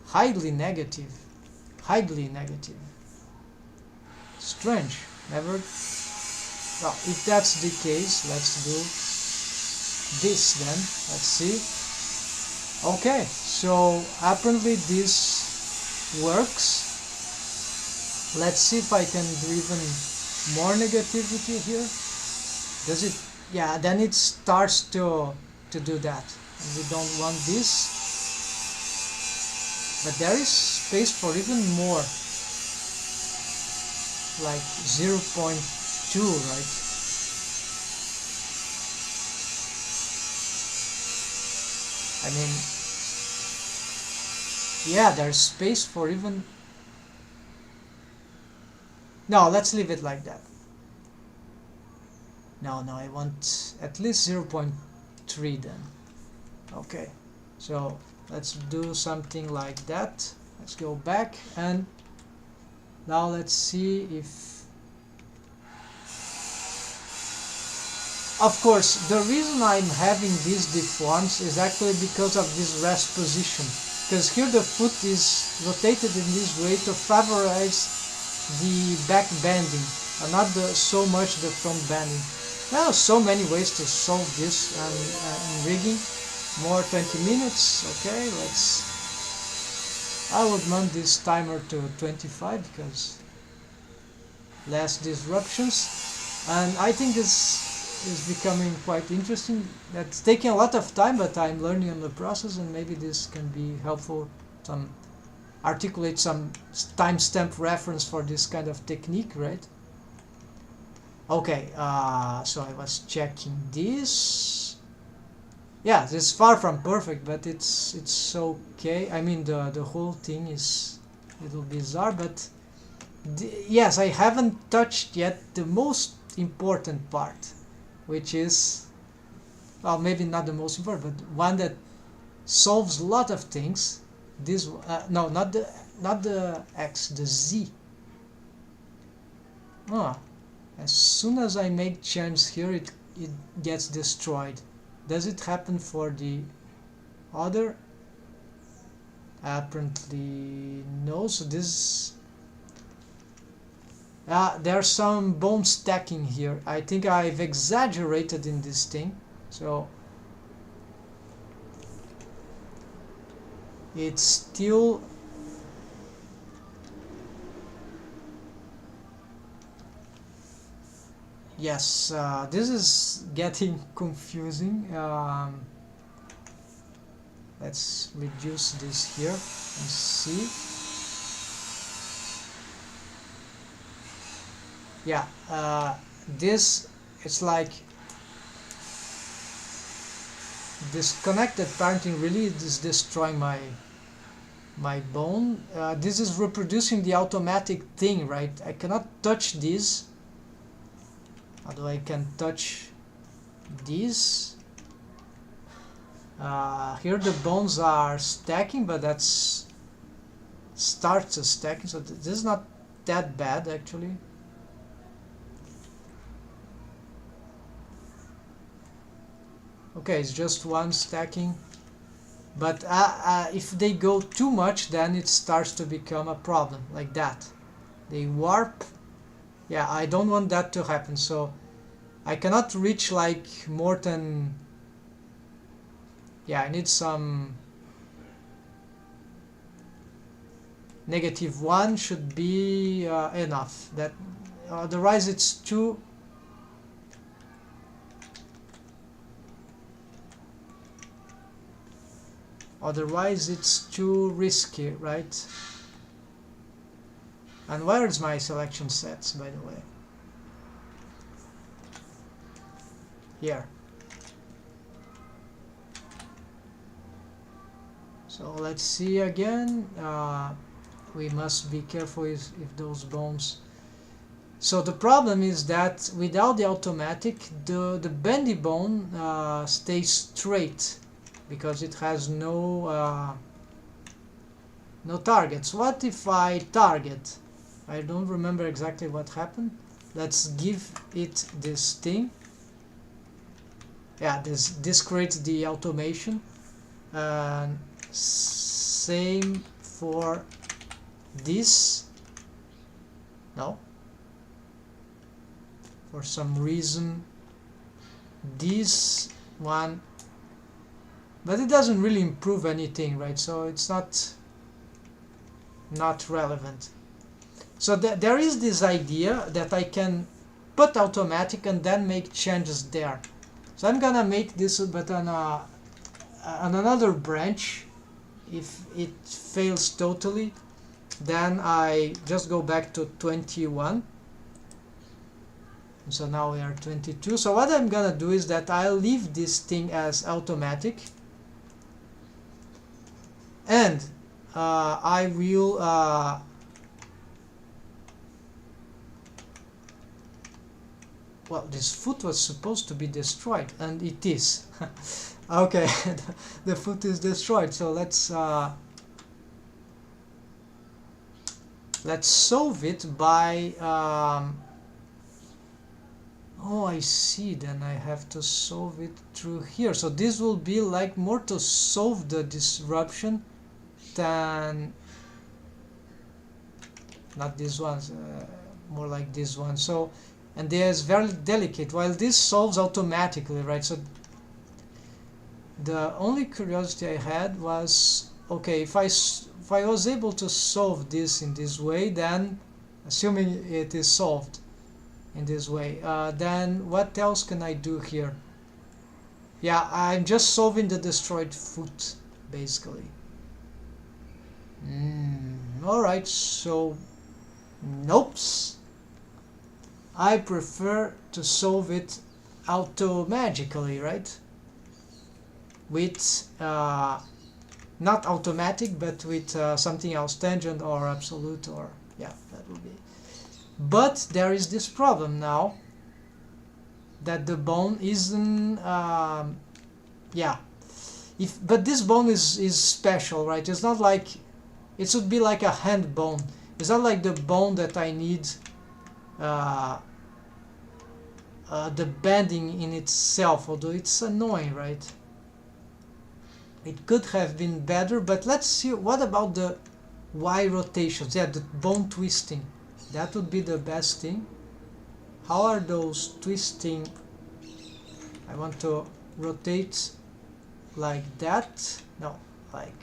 highly negative. Strange. Never. Well, if that's the case, let's do this then. Let's see. Okay, so apparently this works. Let's see if I can do even more negativity here. Does it? Yeah, then it starts to do that. We don't want this. But there is space for even more. like 0.2, right? I mean, yeah, there's space for even... No, let's leave it like that. No, I want at least 0.3 then. Okay, so let's do something like that. Let's go back, and now let's see if... Of course, the reason I'm having these deforms is actually because of this rest position. Because here the foot is rotated in this way to favorize the back bending, and not so much the front bending. There are so many ways to solve this in rigging. More 20 minutes, okay, I would mount this timer to 25 because less disruptions, and I think this is becoming quite interesting. That's taking a lot of time, but I'm learning on the process, and maybe this can be helpful. Articulate some timestamp reference for this kind of technique, right? Okay, so I was checking this. Yeah, this is far from perfect, but it's okay. I mean, the whole thing is a little bizarre, but yes, I haven't touched yet the most important part, which is, well, maybe not the most important, but one that solves a lot of things. This no, not the X, the Z. As soon as I make changes here, it gets destroyed. Does it happen for the other? Apparently no. So this, there's some bone stacking here. I think I've exaggerated in this thing, so it's still... Yes, this is getting confusing. Let's reduce this here and see. Yeah, this, it's like disconnected parenting really is destroying my bone. This is reproducing the automatic thing, right? I cannot touch this. Although I can touch these. Here the bones are stacking, but that's starts stacking, so this is not that bad actually. Okay, it's just one stacking, but if they go too much, then it starts to become a problem, like that. They warp. Yeah, I don't want that to happen, so I cannot reach like more than... Yeah, I need some... -1 should be enough. That otherwise it's too... Otherwise it's too risky, right? And where's my selection sets, by the way? Here. So let's see again. We must be careful if those bones... So the problem is that without the automatic, the bendy bone stays straight because it has no targets. What if I target? I don't remember exactly what happened. Let's give it this thing. Yeah, this creates the automation. Same for this. No. For some reason, this one, but it doesn't really improve anything, right? So it's not relevant. So there is this idea that I can put automatic and then make changes there. So I'm gonna make this, but on another branch. If it fails totally, then I just go back to 21 So now we are 22. So what I'm gonna do is that I'll leave this thing as automatic, and I will well, this foot was supposed to be destroyed, and it is. Okay, the foot is destroyed. So let's solve it by oh, I see, then I have to solve it through here. So this will be like more to solve the disruption than not this one, more like this one. So, and there's very delicate, while this solves automatically, right? So the only curiosity I had was, okay, if I was able to solve this in this way, then assuming it is solved in this way, then what else can I do here? Yeah, I'm just solving the destroyed foot, basically. Alright, so nope. I prefer to solve it auto-magically, right? With not automatic, but with something else, tangent or absolute, or yeah, that would be. But there is this problem now, that the bone isn't yeah, but this bone is special, right? It's not like, it should be like a hand bone. It's not like the bone that I need the bending in itself, although it's annoying, right? It could have been better, but let's see. What about the Y rotations? Yeah, the bone twisting. That would be the best thing. How are those twisting? I want to rotate like that. No, like.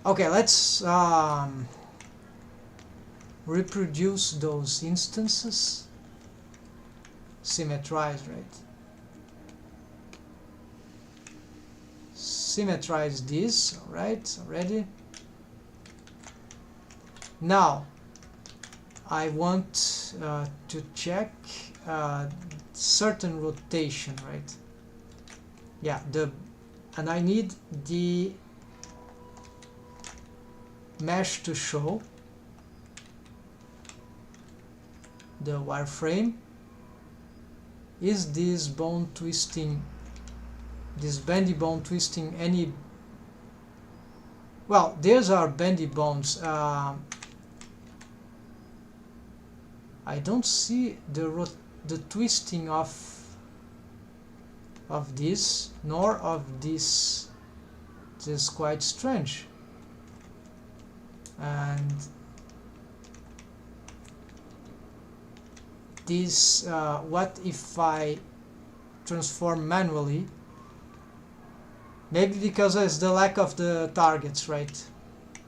Okay, let's reproduce those instances. Symmetrize, right? Symmetrize this, alright, already. Now I want to check certain rotation, right? Yeah, and I need the mesh to show the wireframe. Is this bone twisting, this bendy bone twisting any? Well, these are bendy bones. I don't see the twisting of this, nor of this. This is quite strange. And this, what if I transform manually? Maybe because it's the lack of the targets, right?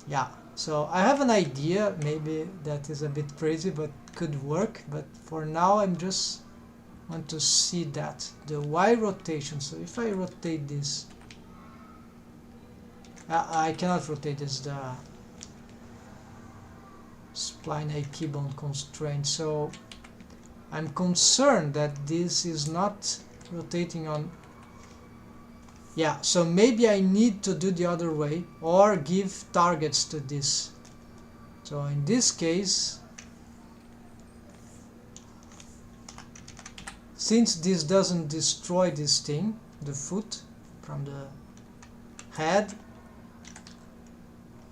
Yeah, so I have an idea, maybe that is a bit crazy, but could work. But for now I'm just want to see that, the Y rotation. So if I rotate this, I cannot rotate this, the spline A keybone constraint. So I'm concerned that this is not rotating on. Yeah, so maybe I need to do the other way, or give targets to this. So in this case, since this doesn't destroy this thing, the foot from the head,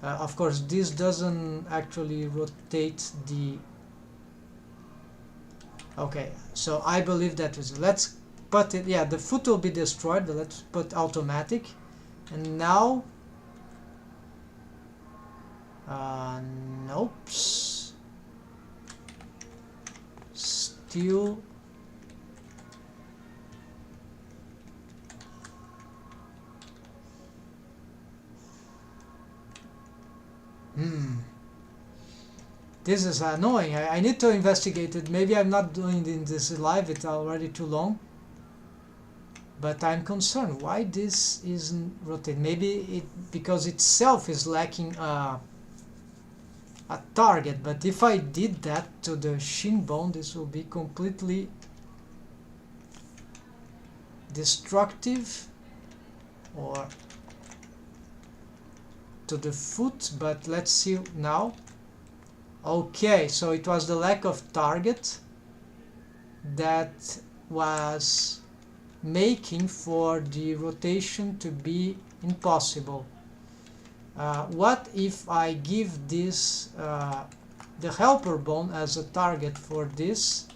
of course this doesn't actually rotate the. Okay, so I believe that is, let's put it, yeah, the foot will be destroyed, but let's put automatic. And now nope, still this is annoying. I need to investigate it. Maybe I'm not doing this live, it's already too long. But I'm concerned why this isn't rotated. Maybe it because itself is lacking a a target, but if I did that to the shin bone, this will be completely destructive, or to the foot. But let's see now. Okay, so it was the lack of target that was making for the rotation to be impossible. What if I give this the helper bone as a target for this?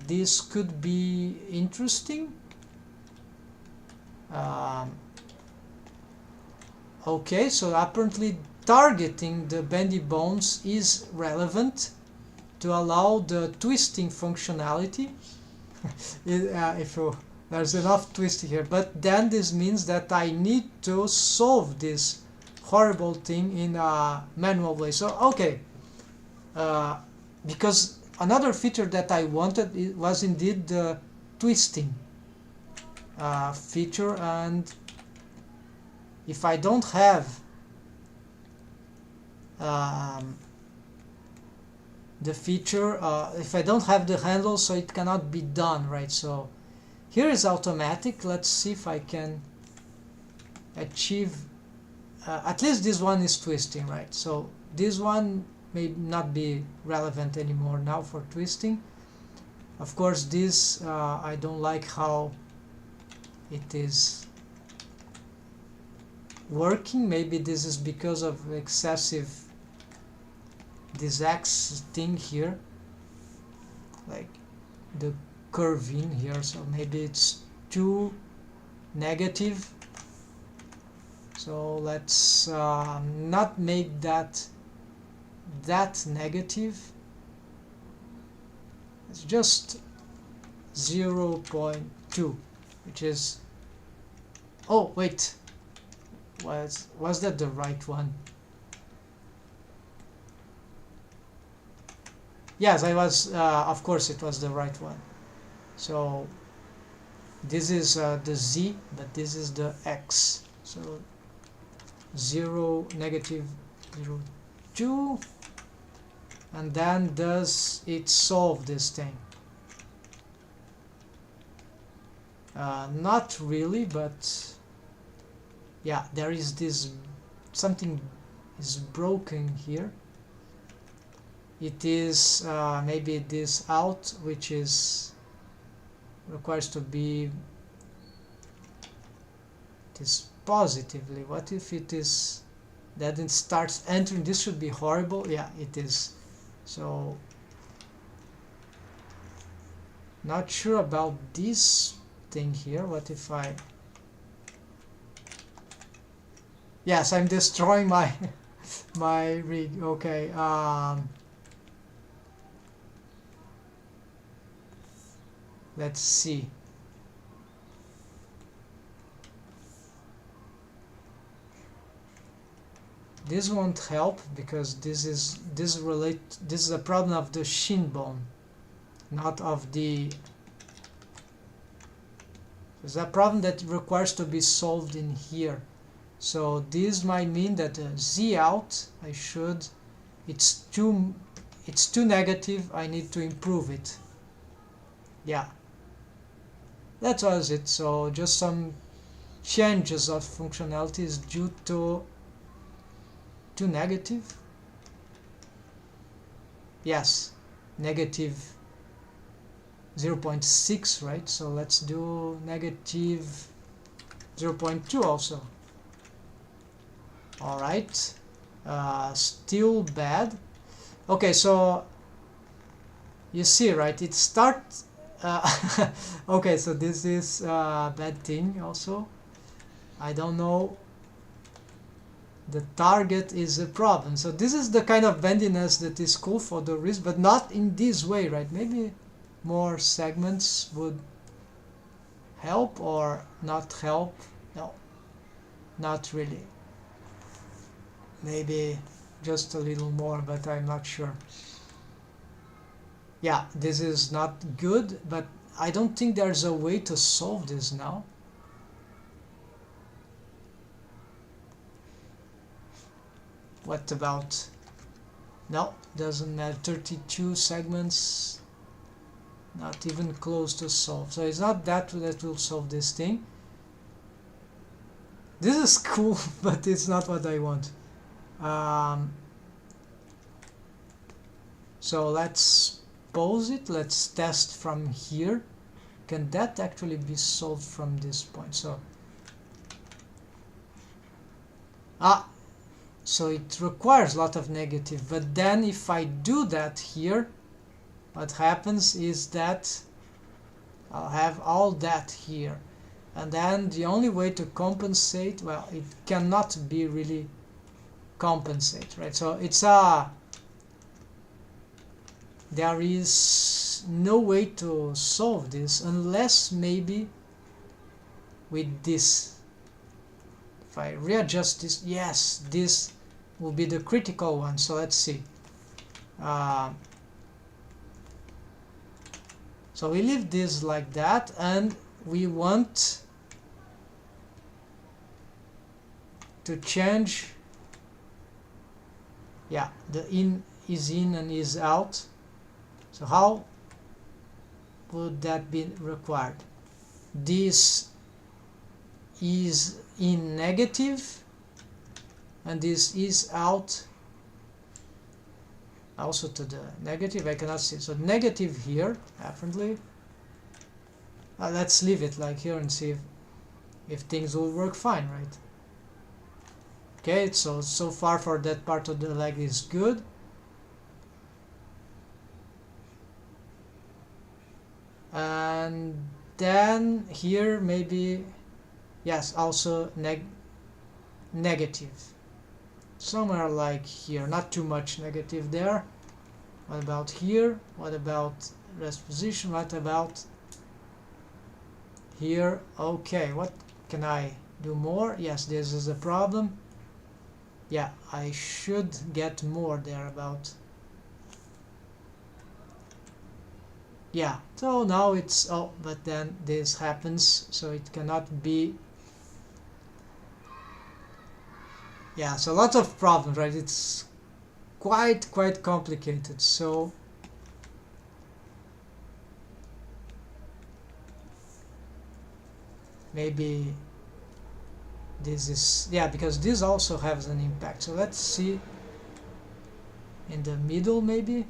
This could be interesting. Okay, so apparently targeting the bendy bones is relevant to allow the twisting functionality. There's enough twisting here, but then this means that I need to solve this horrible thing in a manual way. So okay, because another feature that I wanted was indeed the twisting feature, and if I don't have the feature, if I don't have the handle, so it cannot be done, right? So here is automatic. Let's see if I can achieve at least this one is twisting, right? So this one may not be relevant anymore now for twisting. Of course, this I don't like how it is working. Maybe this is because of excessive this X thing here, like the curve in here, so maybe it's too negative. So let's not make that negative. It's just 0.2, which is, oh wait, was that the right one? Yes, I was, of course it was the right one. So this is the Z, but this is the X. So 0, negative 0.2, and then does it solve this thing? Not really, but yeah, there is this, something is broken here. It is maybe this out, which is requires to be this positively. What if it is that it starts entering? This should be horrible. Yeah, it is. So not sure about this thing here. What if I, yes, I'm destroying my my rig. Okay, let's see. This won't help because this is a problem of the shin bone, not of the. It's a problem that requires to be solved in here. So this might mean that Z out, I should, it's too negative. I need to improve it. Yeah, that was it. So just some changes of functionalities due to too negative. Yes, negative 0.6, right? So let's do negative 0.2 also. All right, still bad. Okay, so you see, right? It starts. Okay, so this is a bad thing also. I don't know. The target is a problem. So this is the kind of bendiness that is cool for the wrist, but not in this way, right? Maybe more segments would help or not help. No, not really. Maybe just a little more, but I'm not sure. Yeah, this is not good, but I don't think there's a way to solve this now. What about, no, doesn't matter, 32 segments, not even close to solve. So it's not that will solve this thing. This is cool, but it's not what I want. So let's pause it. Let's test from here. Can that actually be solved from this point? So so it requires a lot of negative, but then if I do that here, what happens is that I'll have all that here, and then the only way to compensate, well, it cannot be really compensate, right? So it's there is no way to solve this unless maybe with this. If I readjust this, yes, this will be the critical one. So let's see. So we leave this like that, and we want to change, yeah, the in is in and is out. So how would that be required? This is in negative and this is out also to the negative. I cannot see, so negative here apparently. Let's leave it like here and see if things will work fine, right? Okay, so far for that part of the leg is good. And then here maybe, yes, also negative. Somewhere like here, not too much negative there. What about here? What about rest position? What about here? Okay, what can I do more? Yes, this is a problem. Yeah, I should get more there about. Yeah, so now it's, oh, but then this happens, so it cannot be. Yeah, so lots of problems, right? It's quite complicated. So maybe this is, yeah, because this also has an impact. So let's see in the middle maybe.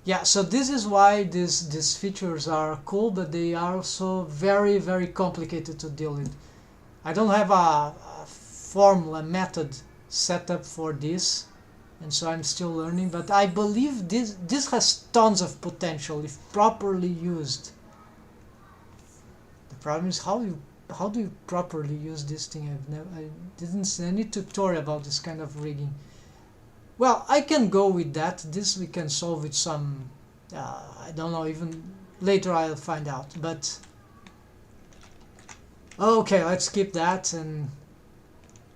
Yeah, so this is why these features are cool, but they are also very complicated to deal with. I don't have a formula method set up for this, and so I'm still learning, but I believe this has tons of potential if properly used. The problem is how do you properly use this thing? I didn't see any tutorial about this kind of rigging. Well, I can go with that. This we can solve with some, I don't know, even later I'll find out. But okay, let's keep that. And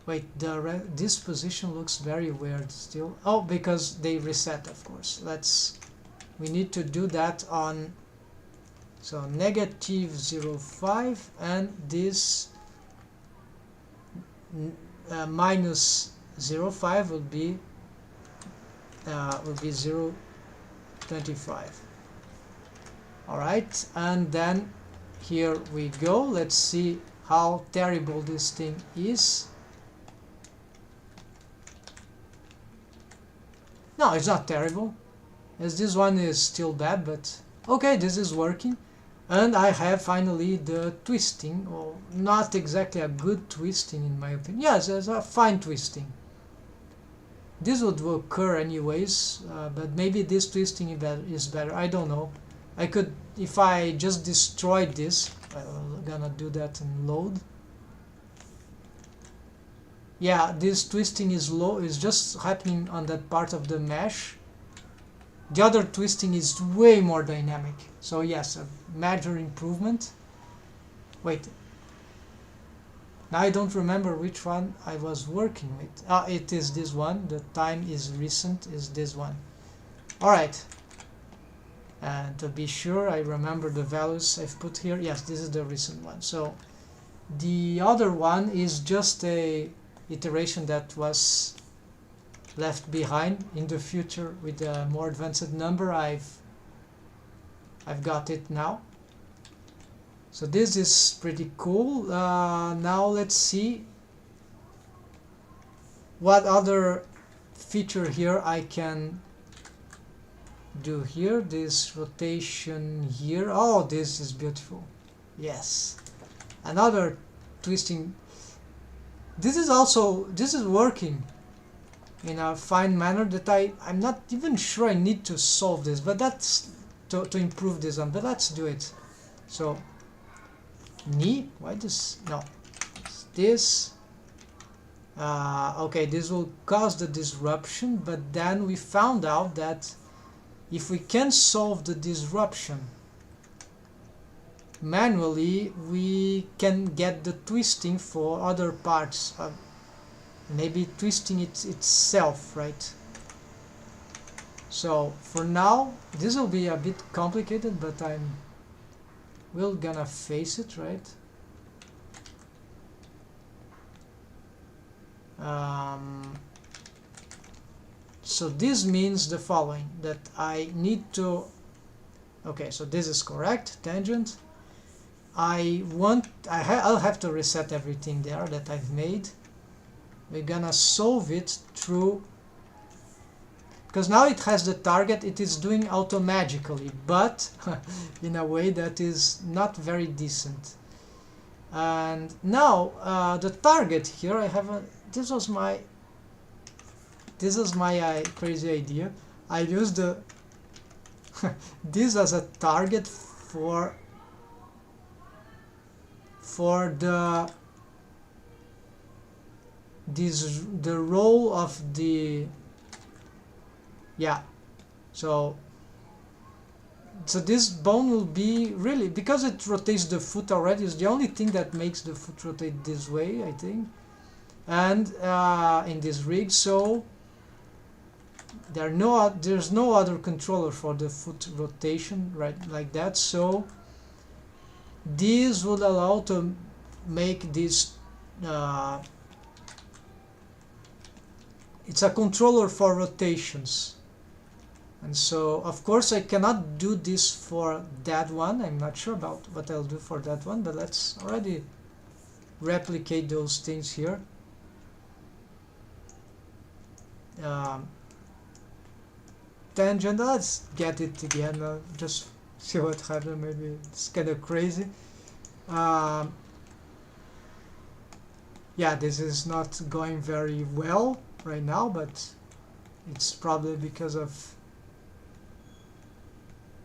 wait, this position looks very weird still. Oh, because they reset, of course. We need to do that on, so negative 0.5, and this minus 0.5 will be 0.25. all right, and then here we go. Let's see how terrible this thing is. No, it's not terrible, as this one is still bad, but okay, this is working. And I have finally the twisting, or not exactly a good twisting in my opinion. Yes, it's a fine twisting. This would occur anyways, but maybe this twisting is better. I don't know. I could, if I just destroyed this, I'm gonna do that and load. Yeah, this twisting is low, is just happening on that part of the mesh. The other twisting is way more dynamic. So yes, a major improvement. Wait. Now I don't remember which one I was working with. It is this one. The time is recent, is this one. Alright. And to be sure, I remember the values I've put here. Yes, this is the recent one. So the other one is just a iteration that was left behind. In the future with a more advanced number, I've got it now. So this is pretty cool. Now let's see what other feature here I can do here. This rotation here. Oh, this is beautiful. Yes, another twisting. This is working in a fine manner that I'm not even sure I need to solve this, but that's to improve this one. But let's do it. So knee, why this? No, it's this. Okay, this will cause the disruption, but then we found out that if we can solve the disruption manually, we can get the twisting for other parts, maybe twisting itself, right? So for now, this will be a bit complicated, but we're gonna face it, right? So this means the following, that I need to, okay, so this is correct, tangent. I'll have to reset everything there that I've made. We're gonna solve it through, because now it has the target, it is doing automagically, but in a way that is not very decent. And now the target here, I have a, this was my crazy idea. I used the this as a target for the role of the, yeah, so this bone will be really, because it rotates the foot already, is the only thing that makes the foot rotate this way, I think, and in this rig. So there's no other controller for the foot rotation, right, like that. So this would allow to make this it's a controller for rotations. And so of course I cannot do this for that one. I'm not sure about what I'll do for that one, but let's already replicate those things here. Tangent, let's get it again, just see what happens. Maybe it's kind of crazy. Yeah, this is not going very well right now, but it's probably because of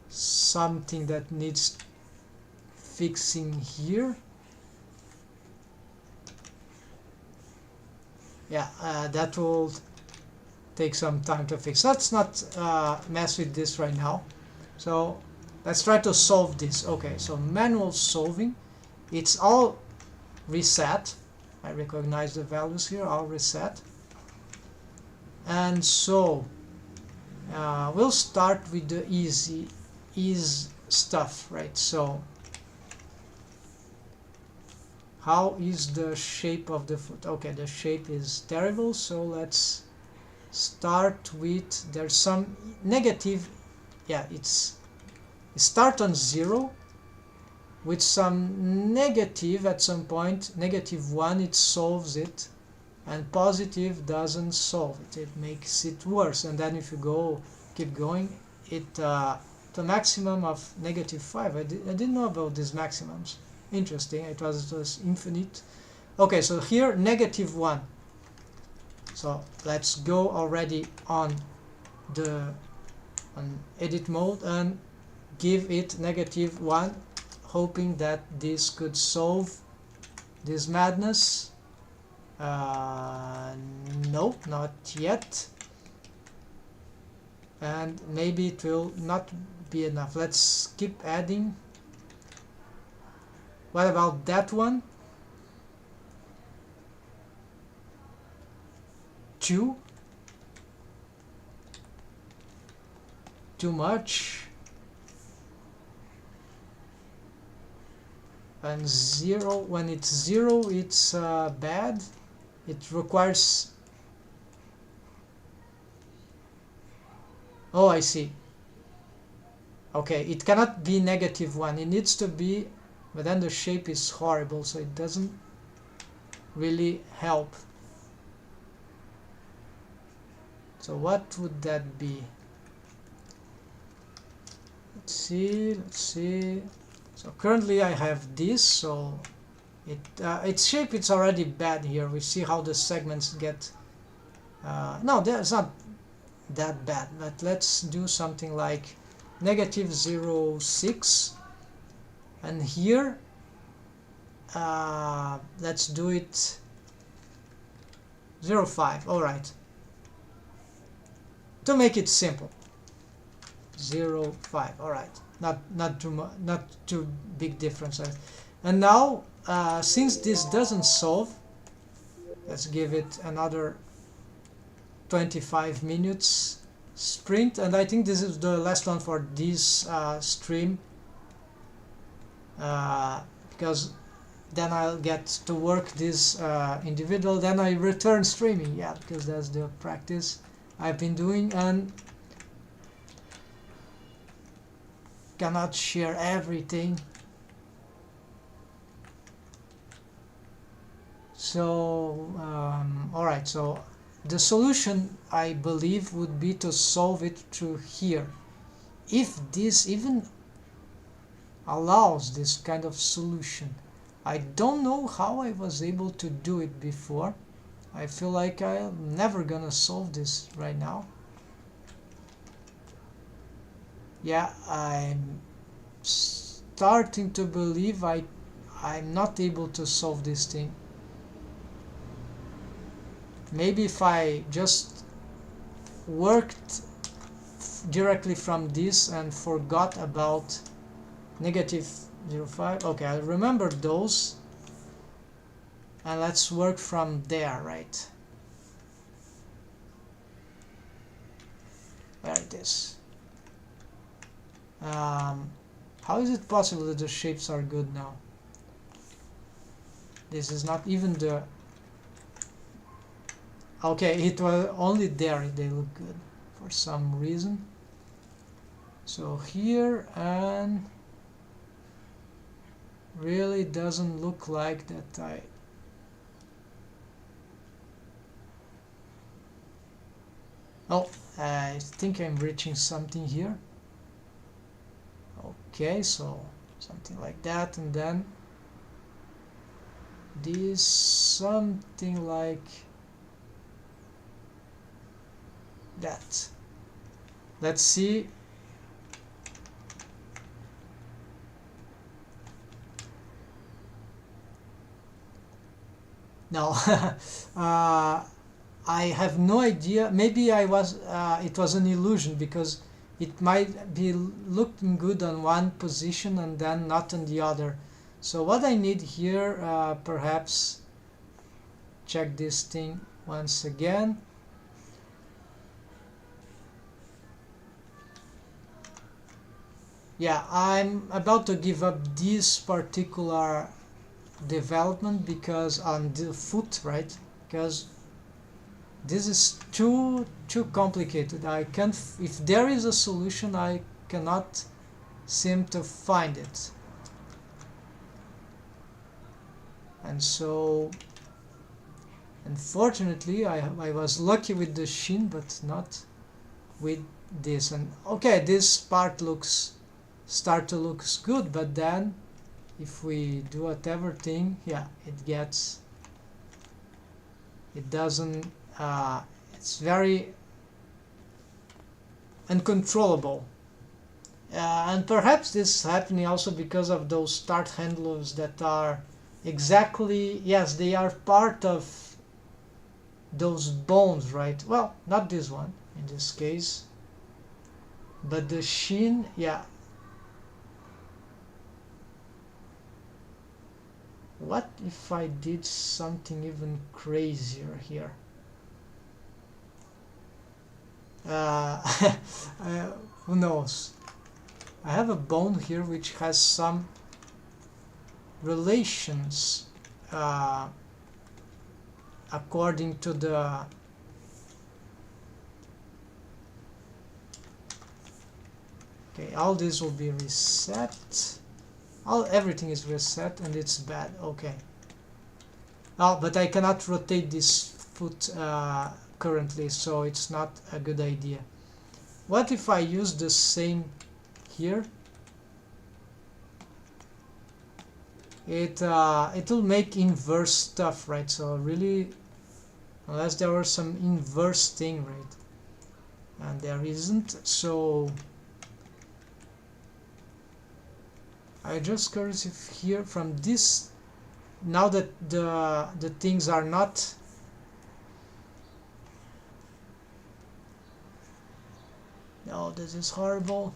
something that needs fixing here. Yeah, that will take some time to fix. Let's not mess with this right now. So let's try to solve this. Okay, so manual solving, it's all reset. I recognize the values here, all reset. And so we'll start with the easy stuff, right? So how is the shape of the foot? Okay, the shape is terrible, so let's start with, there's some negative, yeah, start on 0 with some negative at some point, -1, it solves it, and positive doesn't solve it, it makes it worse. And then if you keep going, it the maximum of -5. I didn't know about these maximums. Interesting, it was infinite. Okay, so here -1. So let's go already on edit mode and give it -1, hoping that this could solve this madness. Nope, not yet. And maybe it will not be enough. Let's keep adding. What about that one? 2. Too much. and 0. When it's 0, it's bad. It requires... Oh, I see. Okay, it cannot be -1. It needs to be, but then the shape is horrible, so it doesn't really help. So what would that be? Let's see. So currently I have this, so its shape, it's already bad here. We see how the segments get... no, that's not that bad, but let's do something like -0.6, and here let's do it 0.5. all right, to make it simple. 0.5. all right, not too big difference. And now since this doesn't solve, let's give it another 25 minutes sprint, and I think this is the last one for this stream, because then I'll get to work this individual, then I return streaming. Yeah, because that's the practice I've been doing, and cannot share everything. So alright, so the solution, I believe, would be to solve it through here. If this even allows this kind of solution. I don't know how I was able to do it before. I feel like I'm never gonna solve this right now. Yeah, I'm starting to believe I'm not able to solve this thing. Maybe if I just worked directly from this and forgot about -0.5. Okay, I remember those, and let's work from there, right? There it is. How is it possible that the shapes are good now? This is not even the... Okay, it was only there they look good for some reason. So here, and really doesn't look like that. I think I'm reaching something here. Okay, so something like that, and then this something like that. Let's see. No, I have no idea. Maybe it was an illusion, because it might be looking good on one position and then not on the other. So what I need here, perhaps check this thing once again. Yeah, I'm about to give up this particular development because on the foot, right? Because this is too complicated. I can't. If there is a solution, I cannot seem to find it. And so, unfortunately, I was lucky with the shin, but not with this. And okay, this part start to look good, but then if we do whatever thing, yeah, it doesn't, it's very uncontrollable. And perhaps this is happening also because of those start handlers that are exactly, yes, they are part of those bones, right? Well, not this one in this case, but the shin, yeah. What if I did something even crazier here? Who knows? I have a bone here which has some relations according to the okay, all this will be reset. Everything is reset and it's bad. Okay. Oh, but I cannot rotate this foot currently, so it's not a good idea. What if I use the same here? It will make inverse stuff, right? So really, unless there was some inverse thing, right? And there isn't, so I just curious if here from this, now that the things are not no, this is horrible.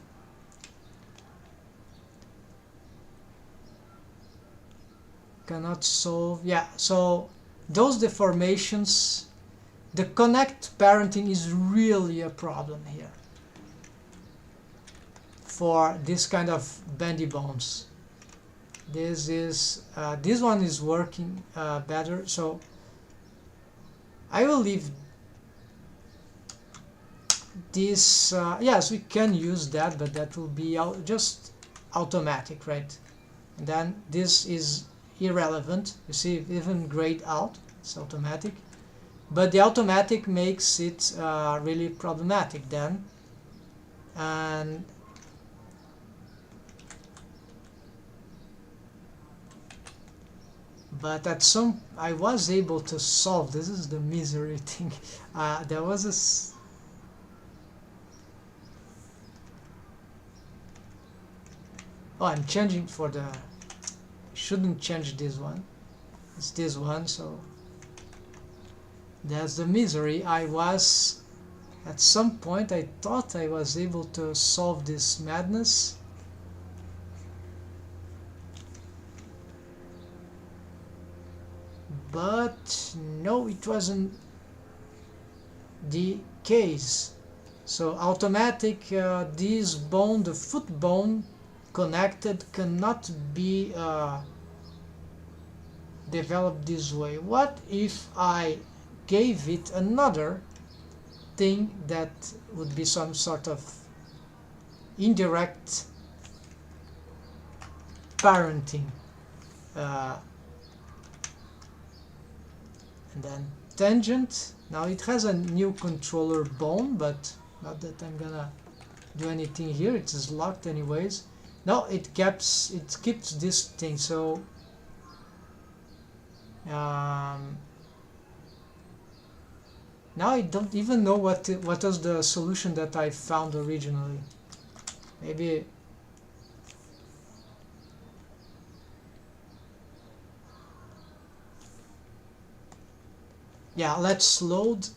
Cannot solve. Yeah, so those deformations, the connect parenting is really a problem here for this kind of bendy bones. This is this one is working better, so I will leave this. Yes, we can use that, but that will be just automatic, right? And then this is irrelevant. You see, even grayed out, it's automatic, but the automatic makes it really problematic then. And but at some I was able to solve. This is the misery thing. There was a oh, I'm changing for the shouldn't change this one. It's this one, so that's the misery. I was at some point I thought I was able to solve this madness. But no, it wasn't the case. So automatic, this bone, the foot bone connected, cannot be developed this way. What if I gave it another thing that would be some sort of indirect parenting? And then tangent. Now it has a new controller bone, but not that I'm gonna do anything here. It is locked anyways. No, it keeps this thing. So now I don't even know what was the solution that I found originally. Maybe yeah, let's load.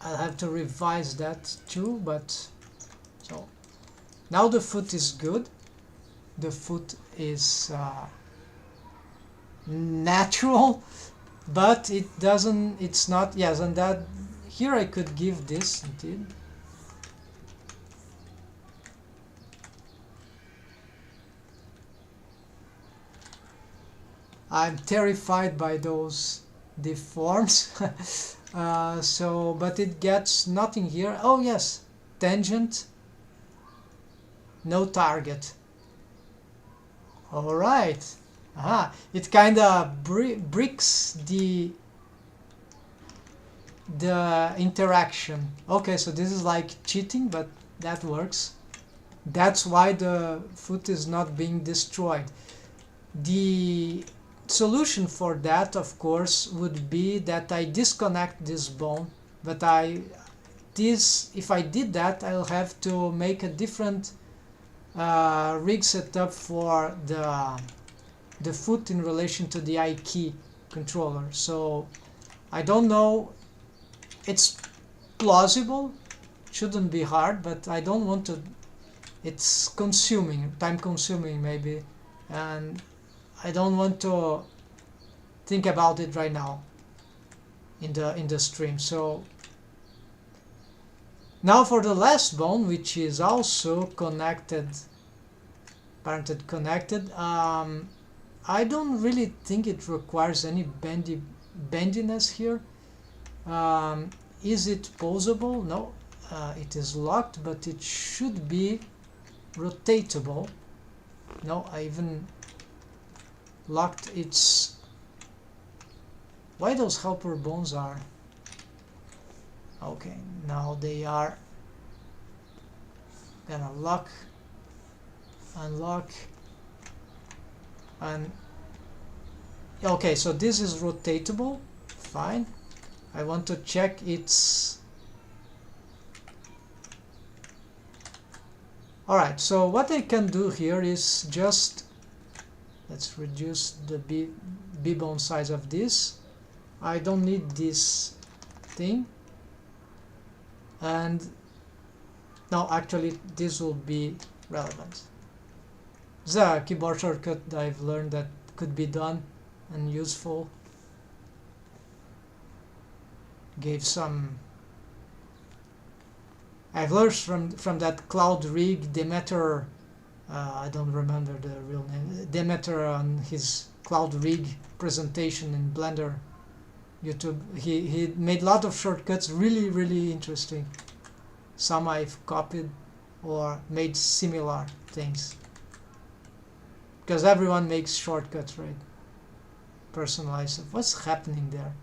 I'll have to revise that too, but so now the foot is good. The foot is natural, but it doesn't, it's not, yes, and that here I could give this indeed. I'm terrified by those deforms. So, but it gets nothing here. Oh yes, tangent, no target. All right. Aha, it kind of bricks the interaction. Okay, so this is like cheating, but that works. That's why the foot is not being destroyed. The solution for that, of course, would be that I disconnect this bone, but if I did that, I'll have to make a different rig setup for the foot in relation to the I key controller. So I don't know, it's plausible, shouldn't be hard, but I don't want to, it's consuming, time consuming maybe, and I don't want to think about it right now in the stream. So now for the last bone, which is also connected parented connected. I don't really think it requires any bendiness here. Is it posable? No, it is locked, but it should be rotatable. No, I even locked its... Why those helper bones are... Okay, now they are gonna lock, unlock, and okay, so this is rotatable. Fine. I want to check its... Alright, so what I can do here is just... Let's reduce the B-bone size of this. I don't need this thing. And no, actually this will be relevant. It's a keyboard shortcut that I've learned that could be done and useful. Gave some... I've learned from that WikiRig Demeter, I don't remember the real name, Demeter on his WikiRig presentation in Blender YouTube. He made a lot of shortcuts, really interesting. Some I've copied or made similar things. Because everyone makes shortcuts, right? Personalized. What's happening there?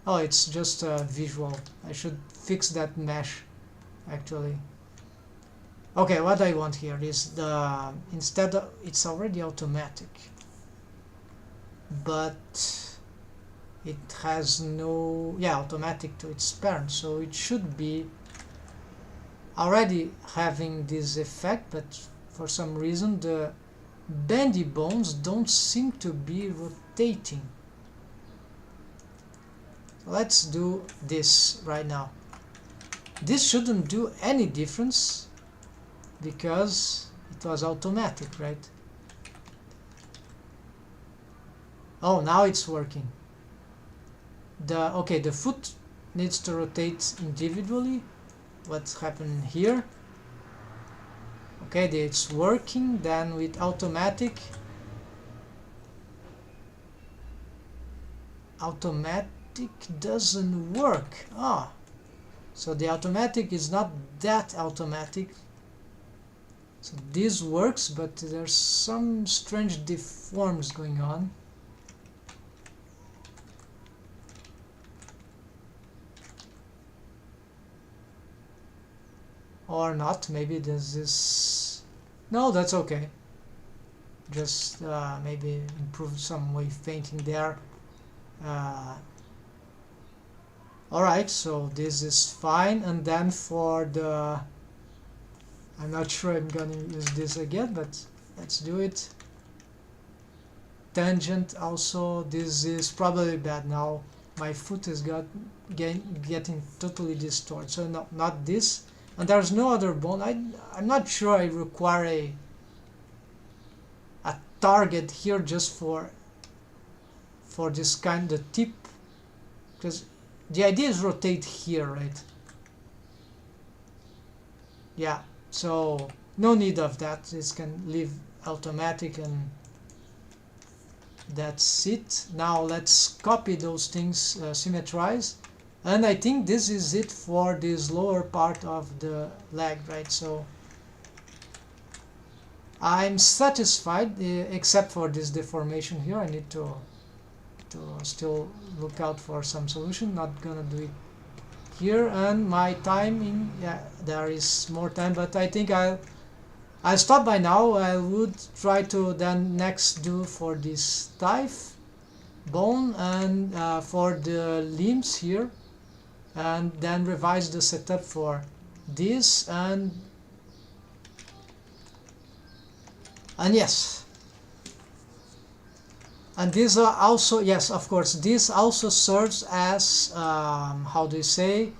Oh, it's just a visual. I should fix that mesh, actually. Okay, what I want here is the... Instead of... It's already automatic. But... It has no... Yeah, automatic to its parent. So it should be already having this effect, but for some reason the bendy bones don't seem to be rotating. Let's do this right now. This shouldn't do any difference because it was automatic, right? Oh, now it's working. Okay, the foot needs to rotate individually. What's happening here? Okay, it's working. Then with automatic doesn't work. Ah, so the automatic is not that automatic. So this works, but there's some strange deforms going on. Or not, maybe there's this... No, that's okay. Just maybe improve some wave painting there. Alright, so this is fine. And then for the... I'm not sure I'm gonna use this again, but let's do it. Tangent also, this is probably bad now. My foot is getting totally distorted. So no, not this. And there's no other bone. I'm not sure I require a target here just for this kind of tip, because the idea is rotate here, right? Yeah, so no need of that. This can leave automatic and that's it. Now let's copy those things, symmetrize. And I think this is it for this lower part of the leg, right? So I'm satisfied, except for this deformation here. I need to still look out for some solution. Not gonna do it here. And my timing, yeah, there is more time, but I think I'll stop by now. I would try to then next do for this thigh bone and for the limbs here. And then revise the setup for this and yes, and these are also, yes, of course, this also serves as how do you say,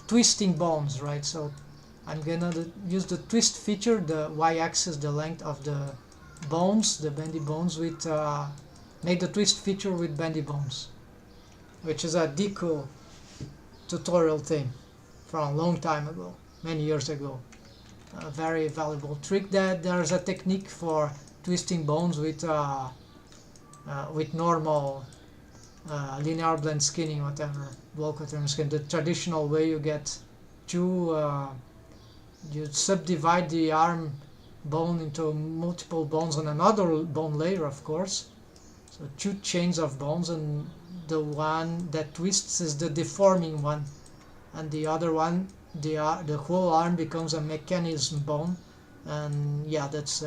twisting bones, right? So I'm gonna use the twist feature, the y-axis, the length of the bones, the bendy bones, with make the twist feature with bendy bones, which is a deco tutorial thing from a long time ago, many years ago. a very valuable trick. That there's a technique for twisting bones with normal linear blend skinning, whatever, block pattern skin. The traditional way, you get two, you subdivide the arm bone into multiple bones on another bone layer, of course. So two chains of bones, and the one that twists is the deforming one, and the other one, the whole arm becomes a mechanism bone. And yeah, that's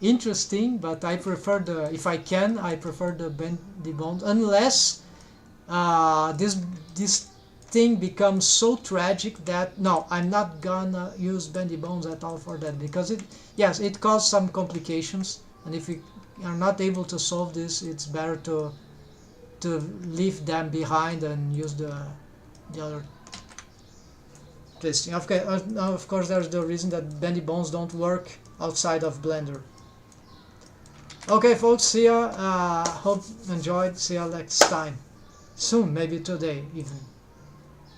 interesting, but I prefer if I can, I prefer the bendy bones, unless this thing becomes so tragic that no, I'm not gonna use bendy bones at all for that, because it causes some complications, and if you are not able to solve this, it's better to leave them behind and use the other twisting. Okay, now of course there's the reason that bendy bones don't work outside of Blender. Okay folks, see ya, hope you enjoyed, see ya next time, soon, maybe today even.